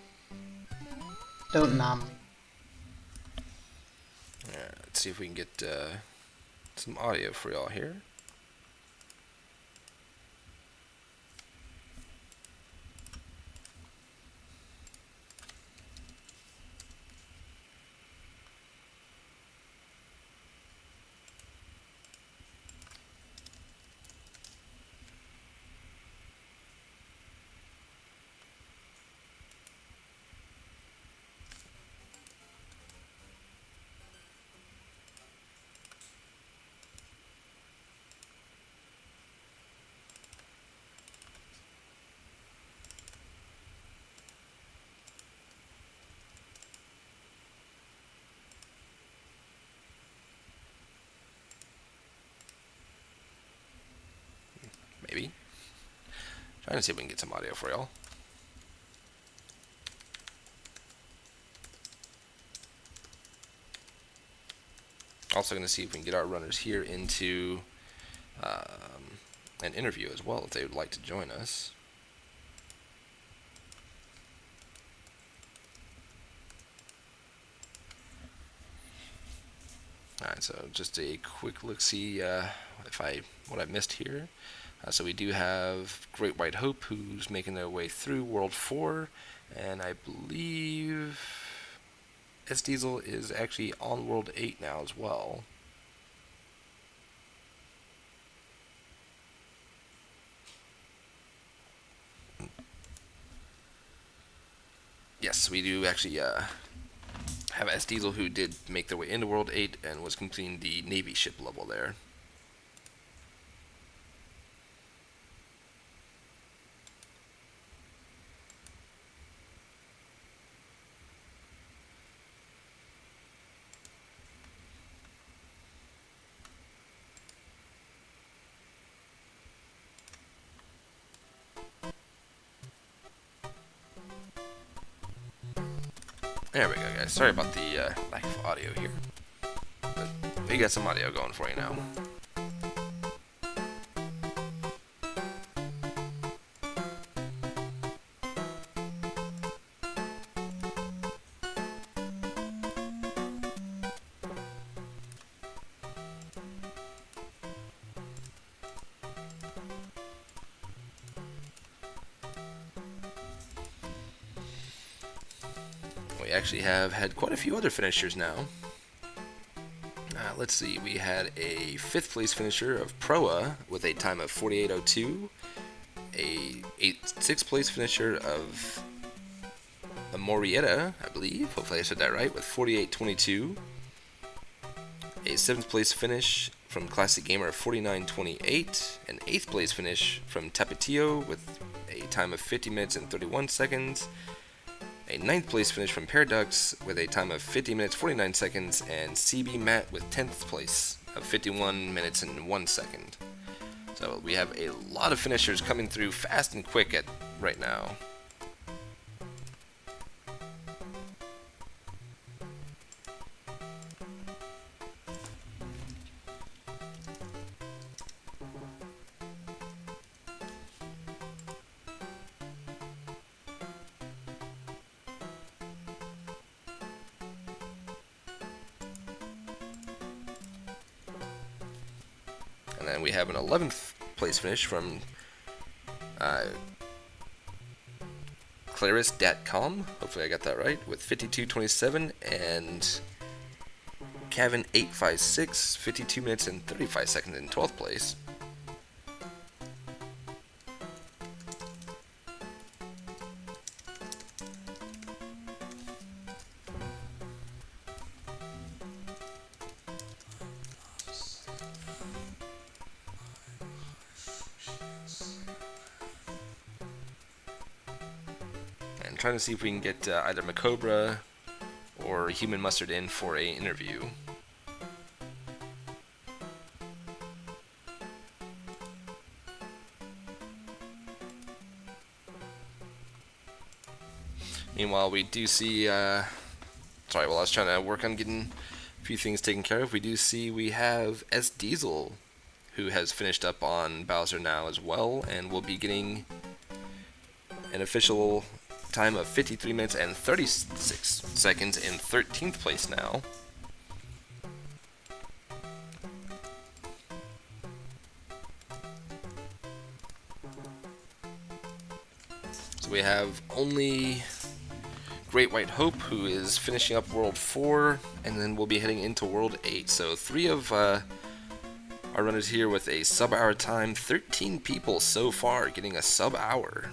[SPEAKER 4] Don't nom me.
[SPEAKER 3] Alright, let's see if we can get some audio for y'all here. Maybe. Trying to see if we can get some audio for y'all. Also going to see if we can get our runners here into an interview as well if they would like to join us. Alright, so just a quick look, see what I missed here. So we do have Great White Hope, who's making their way through World 4, and I believe S Diesel is actually on World 8 now as well. Yes, we do actually have S Diesel, who did make their way into World 8 and was completing the Navy ship level there. There we go, guys. Sorry about the lack of audio here. But we got some audio going for you now. We actually have had quite a few other finishers now. Let's see, we had a 5th place finisher of Proa with a time of 48:02, a 6th place finisher of Morietta, I believe, hopefully I said that right, with 48:22, a 7th place finish from Classic Gamer of 49:28, an 8th place finish from Tapatio with a time of 50 minutes and 31 seconds, a 9th place finish from Paradox with a time of 50 minutes 49 seconds, and CB Matt with 10th place of 51 minutes and 1 second. So we have a lot of finishers coming through fast and quick right now. And then we have an 11th place finish from Claris.com, hopefully I got that right, with 52:27, and Kevin 856, 52 minutes and 35 seconds in 12th place. And trying to see if we can get either Macobra or Human Mustard in for an interview. Meanwhile, we do see, sorry, while I was trying to work on getting a few things taken care of, we do see we have S Diesel, who has finished up on Bowser now as well, and will be getting an official time of 53 minutes and 36 seconds in 13th place now. So we have only Great White Hope, who is finishing up World 4, and then we'll be heading into World 8. So 3 of our runners here with a sub-hour time. 13 people so far getting a sub-hour.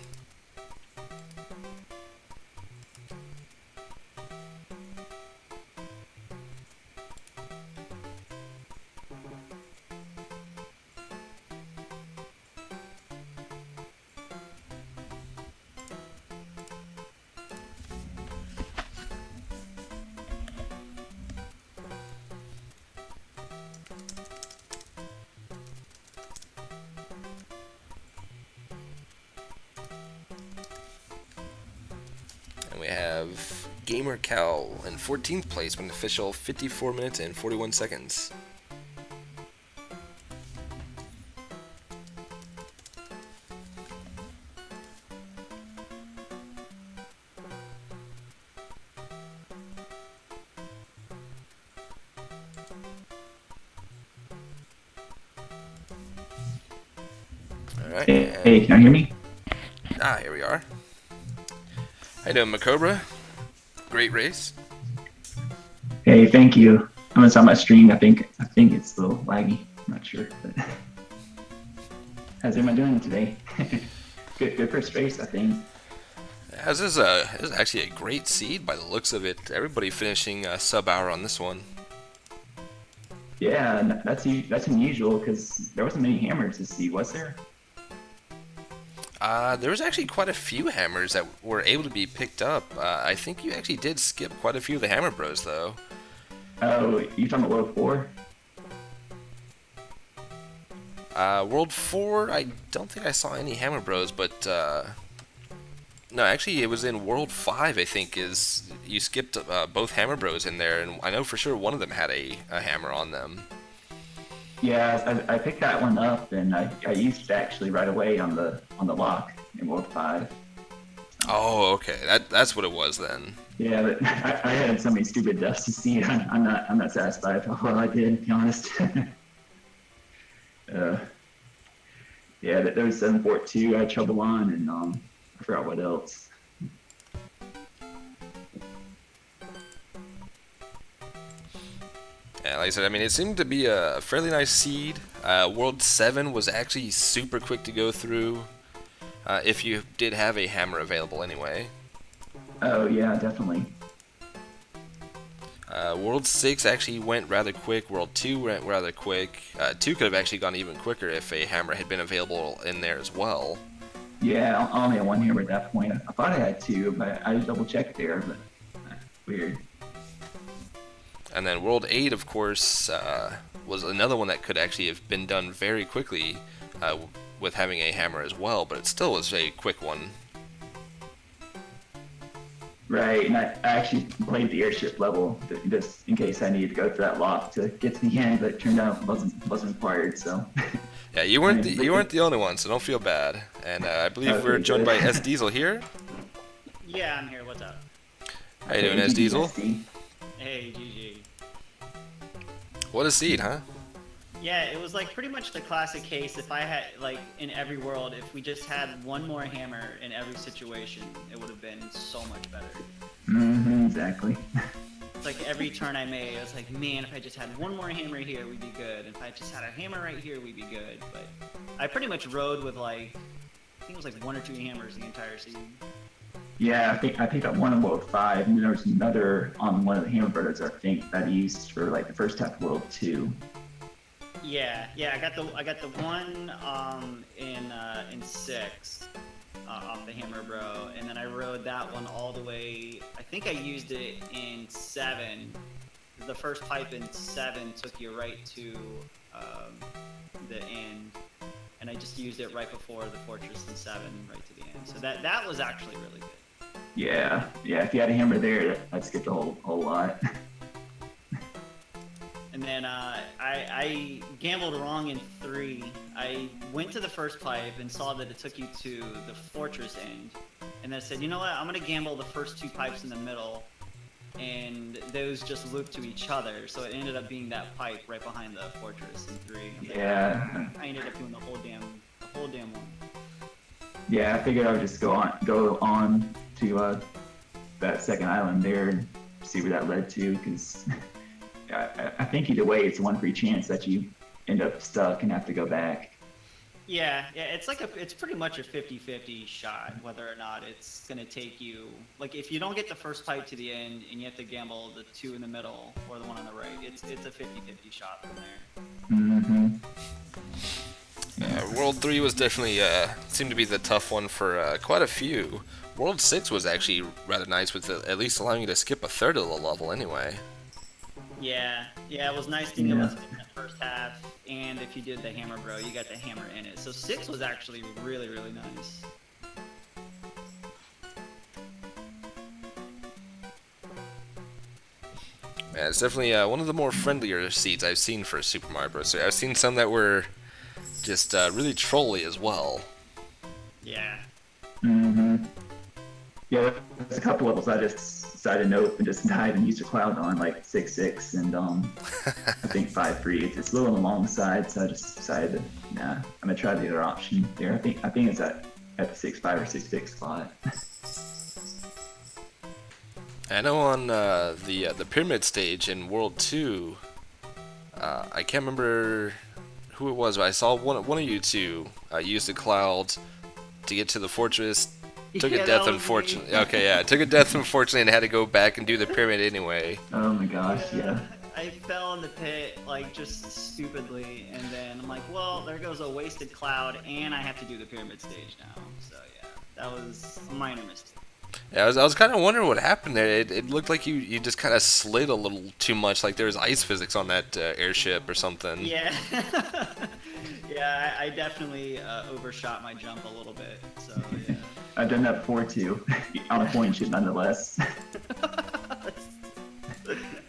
[SPEAKER 3] We have Gamer Cal in 14th place with an official 54 minutes and 41 seconds. Alright.
[SPEAKER 5] Hey, can you hear me?
[SPEAKER 3] Here we are. How you doing, Macobra? Great race.
[SPEAKER 5] Hey, thank you. I'm gonna start my stream. I think it's a little laggy. I'm not sure. But how's everyone doing today? good first race, I think.
[SPEAKER 3] Yeah, this is actually a great seed by the looks of it. Everybody finishing sub-hour on this one.
[SPEAKER 5] Yeah, that's unusual because there wasn't many hammers to see, was there?
[SPEAKER 3] There was actually quite a few hammers that were able to be picked up. I think you actually did skip quite a few of the Hammer Bros, though.
[SPEAKER 5] Oh, you talking about World 4?
[SPEAKER 3] World 4, I don't think I saw any Hammer Bros, but no, actually it was in World 5, I think, is you skipped both Hammer Bros in there, and I know for sure one of them had a hammer on them.
[SPEAKER 5] Yeah, I picked that one up, and I used it actually right away on the lock in World 5.
[SPEAKER 3] Oh, okay, that's what it was then.
[SPEAKER 5] Yeah, but I had so many stupid deaths to see. I'm not satisfied with how well I did, to be honest. Yeah, there was 742 I had trouble on, and I forgot what else.
[SPEAKER 3] Yeah, like I said, I mean, it seemed to be a fairly nice seed. World 7 was actually super quick to go through, if you did have a hammer available anyway.
[SPEAKER 5] Oh, yeah, definitely.
[SPEAKER 3] World 6 actually went rather quick. World 2 went rather quick. 2 could have actually gone even quicker if a hammer had been available in there as well.
[SPEAKER 5] Yeah, I only had one hammer at that point. I thought I had 2, but I double checked there, but weird.
[SPEAKER 3] And then World 8, of course, was another one that could actually have been done very quickly with having a hammer as well, but it still was a quick one.
[SPEAKER 5] Right, and I actually played the airship level just in case I needed to go through that lock to get to the end, but it turned out it wasn't required, so...
[SPEAKER 3] Yeah, you weren't the only one, so don't feel bad. And I believe
[SPEAKER 5] Okay,
[SPEAKER 3] we're joined
[SPEAKER 5] good.
[SPEAKER 3] by S Diesel here.
[SPEAKER 4] Yeah, I'm here. What's up?
[SPEAKER 3] How you doing, S Diesel?
[SPEAKER 4] Hey, GG.
[SPEAKER 3] What a seed, huh?
[SPEAKER 4] Yeah, it was like pretty much the classic case. If I had, like, in every world, if we just had one more hammer in every situation, it would have been so much better.
[SPEAKER 5] Mm-hmm, exactly.
[SPEAKER 4] It's like every turn I made, I was like, man, if I just had one more hammer here, we'd be good. If I just had a hammer right here, we'd be good. But I pretty much rode with, like, I think it was like 1 or 2 hammers the entire season.
[SPEAKER 5] Yeah, I picked up one in World 5, and there was another on one of the hammer brothers, I think, that I used for like the first half of World 2.
[SPEAKER 4] Yeah, I got the one in 6 off the Hammer Bro, and then I rode that one all the way. I think I used it in 7. The first pipe in 7 took you right to the end, and I just used it right before the fortress in 7, right to the end. So that was actually really good.
[SPEAKER 5] Yeah, if you had a hammer there, I'd skip the whole lot.
[SPEAKER 4] And then I gambled wrong in 3. I went to the first pipe and saw that it took you to the fortress end. And then I said, you know what, I'm going to gamble the first 2 pipes in the middle. And those just loop to each other. So it ended up being that pipe right behind the fortress in 3.
[SPEAKER 5] Yeah.
[SPEAKER 4] I ended up doing the whole damn one.
[SPEAKER 5] Yeah, I figured I would just go on to that second island there and see where that led to, because I think either way, it's one free chance that you end up stuck and have to go back.
[SPEAKER 4] Yeah, it's pretty much a 50-50 shot whether or not it's gonna take you. Like if you don't get the first pipe to the end and you have to gamble the 2 in the middle or the 1 on the right, it's a 50-50 shot from there.
[SPEAKER 5] Mm-hmm.
[SPEAKER 3] World 3 was definitely seemed to be the tough one for quite a few. World 6 was actually rather nice, with at least allowing you to skip a third of the level anyway.
[SPEAKER 4] Yeah, it was nice being able to skip that first half, and if you did the hammer, bro, you got the hammer in it. So 6 was actually really, really nice.
[SPEAKER 3] Yeah, it's definitely one of the more friendlier seeds I've seen for Super Mario Bros. I've seen some that were just really trolly as well.
[SPEAKER 4] Yeah.
[SPEAKER 5] Mm-hmm. Yeah, there's a couple levels I just decided nope and just died and used a cloud on, like 6-6 and I think 5-3. It's a little on the long side, so I just decided nah, I'm gonna try the other option there. I think it's at the 6-5 or 6-6 spot.
[SPEAKER 3] I know on the pyramid stage in World 2, I can't remember who it was, but I saw one of you two use the cloud to get to the fortress. Took a death, unfortunately. Okay, yeah, took a death, unfortunately, and had to go back and do the pyramid anyway.
[SPEAKER 5] Oh my gosh, yeah.
[SPEAKER 4] I fell in the pit, like, just stupidly, and then I'm like, well, there goes a wasted cloud, and I have to do the pyramid stage now. So, yeah, that was a minor mistake.
[SPEAKER 3] Yeah, I was kind of wondering what happened there. It looked like you just kind of slid a little too much, like there was ice physics on that airship or something.
[SPEAKER 4] Yeah. Yeah, I definitely overshot my jump a little bit, so, yeah.
[SPEAKER 5] I've done that before too, on a point ship nonetheless.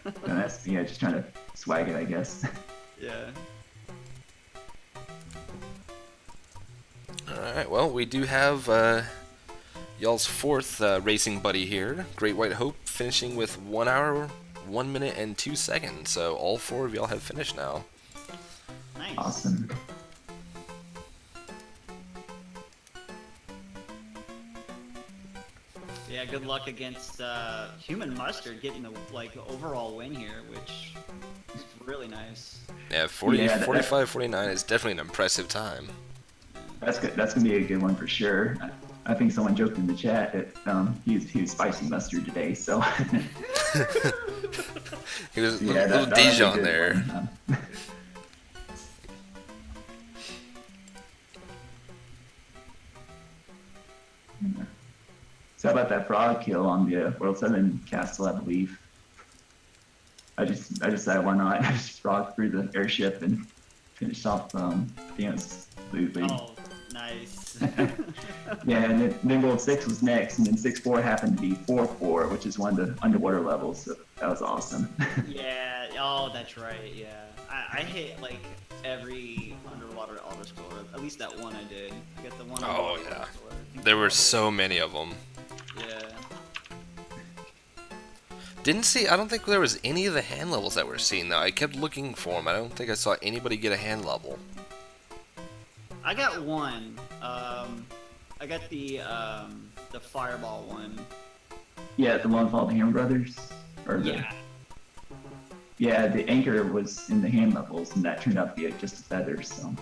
[SPEAKER 5] And that's, just trying to swag it, I guess.
[SPEAKER 4] Yeah.
[SPEAKER 3] Alright, well, we do have y'all's fourth racing buddy here, Great White Hope, finishing with 1 hour, 1 minute, and 2 seconds. So all 4 of y'all have finished now.
[SPEAKER 4] Nice.
[SPEAKER 5] Awesome.
[SPEAKER 4] Yeah, good luck against Human Mustard getting the overall win here, which is really nice.
[SPEAKER 3] Yeah, 45-49 is definitely an impressive time.
[SPEAKER 5] That's good. That's gonna be a good one for sure. I think someone joked in the chat that he was spicy mustard today, so.
[SPEAKER 3] He was a little Dijon there.
[SPEAKER 5] One. So how about that frog kill on the World 7 castle, I believe? I just decided why not. I just frogged through the airship and finished off, I think it was Blue League.
[SPEAKER 4] Oh, nice.
[SPEAKER 5] Yeah, and then World 6 was next, and then 6-4 happened to be 4-4, which is one of the underwater levels, so that was awesome.
[SPEAKER 4] Yeah, oh, that's right, yeah. I hit, every underwater auto-score, at least that one I did. I got the one
[SPEAKER 3] Oh,
[SPEAKER 4] underwater
[SPEAKER 3] yeah.
[SPEAKER 4] auto-score.
[SPEAKER 3] There were so many of them.
[SPEAKER 4] Yeah.
[SPEAKER 3] I don't think there was any of the hand levels that were seen, though. I kept looking for them. I don't think I saw anybody get a hand level.
[SPEAKER 4] I got one. I got the fireball one.
[SPEAKER 5] Yeah, the one called Ham Brothers.
[SPEAKER 4] Yeah.
[SPEAKER 5] Yeah, the anchor was in the hand levels, and that turned out to be just a feather, so.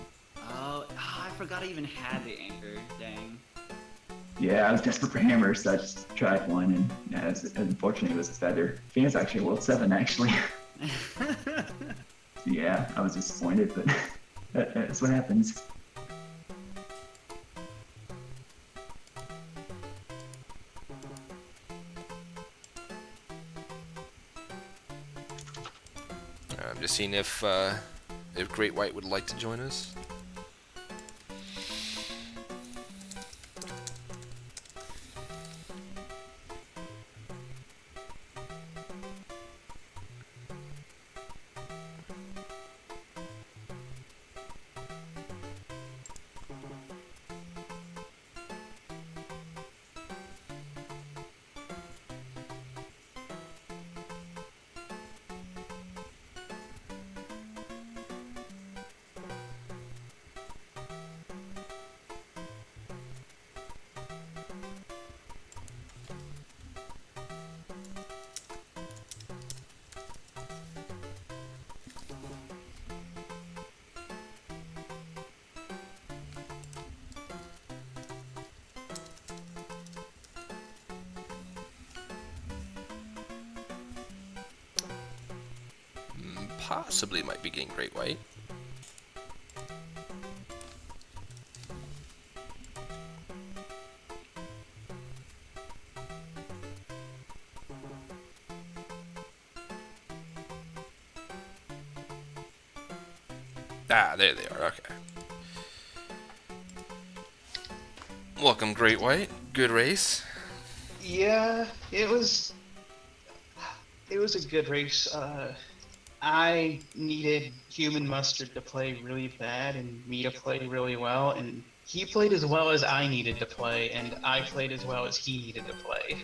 [SPEAKER 4] Oh, I forgot I even had the anchor. Dang.
[SPEAKER 5] Yeah, I was desperate for hammers, so I just tried one, and unfortunately it was a feather. I think it's actually a World 7, actually. Yeah, I was disappointed, but that's what happens.
[SPEAKER 3] I'm just seeing if Great White would like to join us. possibly might be getting Great White. Ah, there they are, okay. Welcome, Great White. Good race.
[SPEAKER 6] Yeah, it was a good race. I needed Human Mustard to play really bad and me to play really well, and he played as well as I needed to play, and I played as well as he needed to play.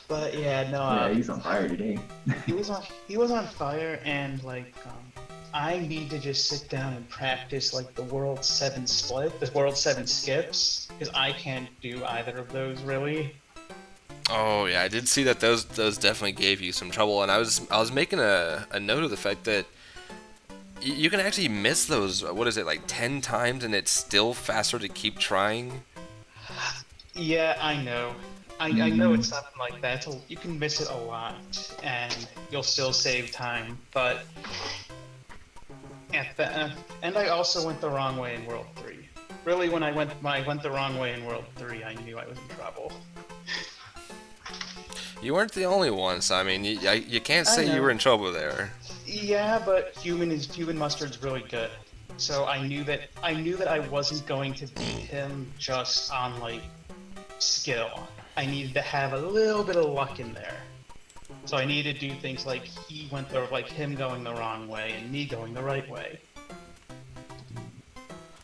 [SPEAKER 6] But yeah, no.
[SPEAKER 5] Yeah, he's on fire today.
[SPEAKER 6] He was on fire, and like I need to just sit down and practice like the World 7 skips, because I can't do either of those really.
[SPEAKER 3] Oh yeah, I did see that those definitely gave you some trouble, and I was making a note of the fact that you can actually miss those. What is it, like 10 times, and it's still faster to keep trying.
[SPEAKER 6] Yeah, I know. I know it's something like that. You can miss it a lot, and you'll still save time. But and I also went the wrong way in World 3. Really, when I went the wrong way in World 3, I knew I was in trouble.
[SPEAKER 3] You weren't the only one, so I mean, you can't say you were in trouble there.
[SPEAKER 6] Yeah, but Human Mustard's really good. So I knew that I wasn't going to beat him just on like skill. I needed to have a little bit of luck in there. So I needed to do things like him going the wrong way and me going the right way.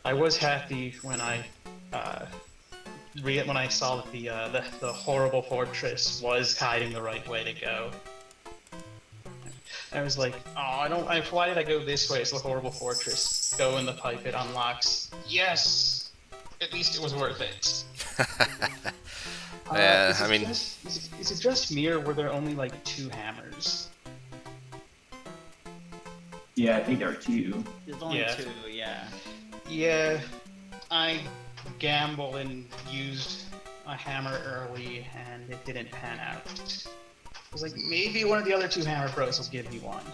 [SPEAKER 6] I was happy when I saw that the horrible fortress was hiding the right way to go. I was like, oh, why did I go this way? It's the horrible fortress. Go in the pipe, it unlocks. Yes! At least it was worth it.
[SPEAKER 3] Yeah,
[SPEAKER 6] Is it just me, or were there only like 2 hammers?
[SPEAKER 5] Yeah, I think there are 2.
[SPEAKER 4] There's only
[SPEAKER 6] Yeah.
[SPEAKER 4] 2, yeah.
[SPEAKER 6] Yeah, I gambled and used a hammer early, and it didn't pan out. I was like, maybe one of the other 2 hammer bros will give me one.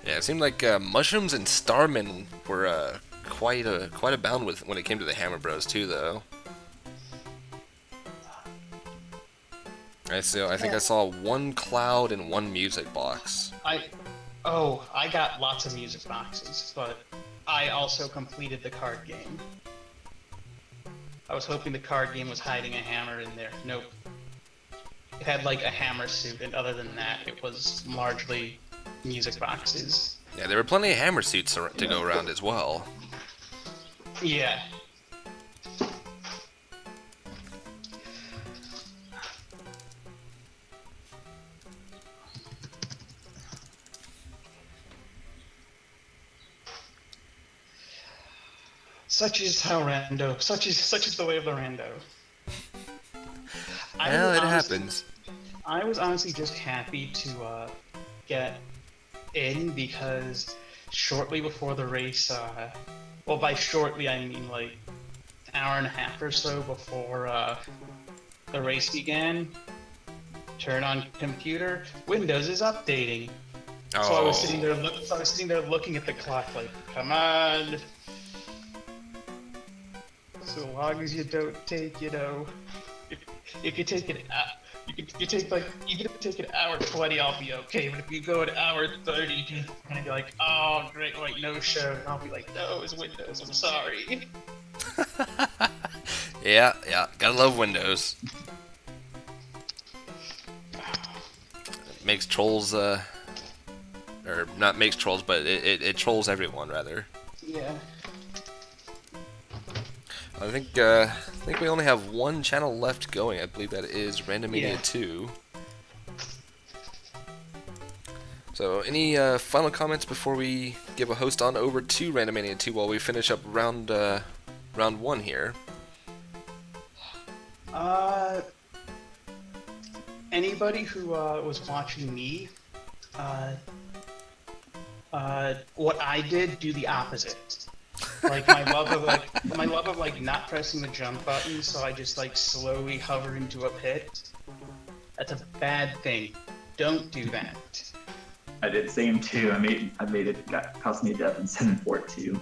[SPEAKER 3] Yeah, it seemed like mushrooms and starmen were quite abound with when it came to the Hammer Bros too, though. I think I saw 1 cloud and 1 music box.
[SPEAKER 6] I got lots of music boxes, but I also completed the card game. I was hoping the card game was hiding a hammer in there. Nope. It had like a hammer suit, and other than that, it was largely music boxes.
[SPEAKER 3] Yeah, there were plenty of hammer suits to go around as well.
[SPEAKER 6] Yeah. Such is the way of the rando.
[SPEAKER 3] Well, it happens.
[SPEAKER 6] I was honestly just happy to get in, because shortly before the race, well, by shortly I mean like an hour and a half or so before the race began, turn on computer, Windows is updating.
[SPEAKER 3] Oh.
[SPEAKER 6] So I was sitting there looking at the clock like, come on. So long as you don't take, if you take it, you take like, even if you take an hour 20, I'll be okay. But if you go an hour 30, you're gonna be like, oh, Great White no show, and I'll be like, no, it's Windows. I'm sorry.
[SPEAKER 3] Yeah, gotta love Windows. Makes trolls, or not makes trolls, but it trolls everyone rather.
[SPEAKER 6] Yeah.
[SPEAKER 3] I think we only have 1 channel left going. I believe that is RandoMania4. So, any final comments before we give a host on over to RandoMania4 while we finish up round 1 here?
[SPEAKER 6] Anybody who was watching me, what I did, do the opposite. Like my love of not pressing the jump button, so I just like slowly hover into a pit. That's a bad thing. don't do that.
[SPEAKER 5] I did the same too. I made it cost me a death in 7-4 too.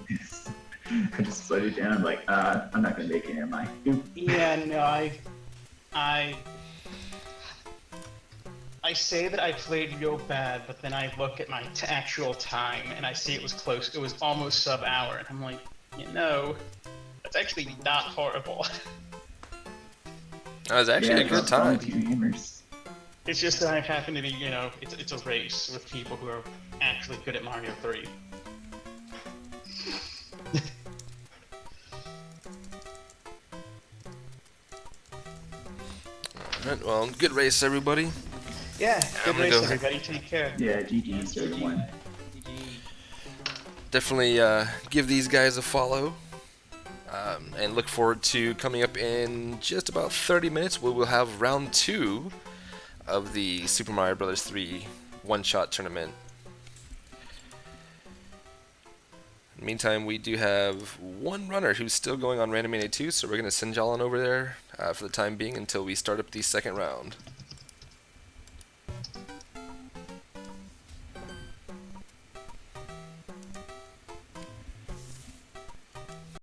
[SPEAKER 5] I just slowed it down. I'm like, I'm not gonna make it, am I?
[SPEAKER 6] Yeah, no, I say that I played real bad, but then I look at my actual time and I see it was close. It was almost sub-hour, and I'm like, that's actually not horrible.
[SPEAKER 3] That was actually a good time.
[SPEAKER 6] It's just that I happen to be, it's a race with people who are actually good at Mario 3.
[SPEAKER 3] Alright, well, good race, everybody.
[SPEAKER 6] Yeah, good race,
[SPEAKER 3] go.
[SPEAKER 6] everybody. Take care.
[SPEAKER 5] Yeah, GG's everyone.
[SPEAKER 3] Definitely give these guys a follow. And look forward to coming up in just about 30 minutes where we'll have round 2 of the Super Mario Bros. 3 one-shot tournament. In the meantime, we do have one runner who's still going on RandoMania 2, so we're going to send y'all on over there for the time being until we start up the second round.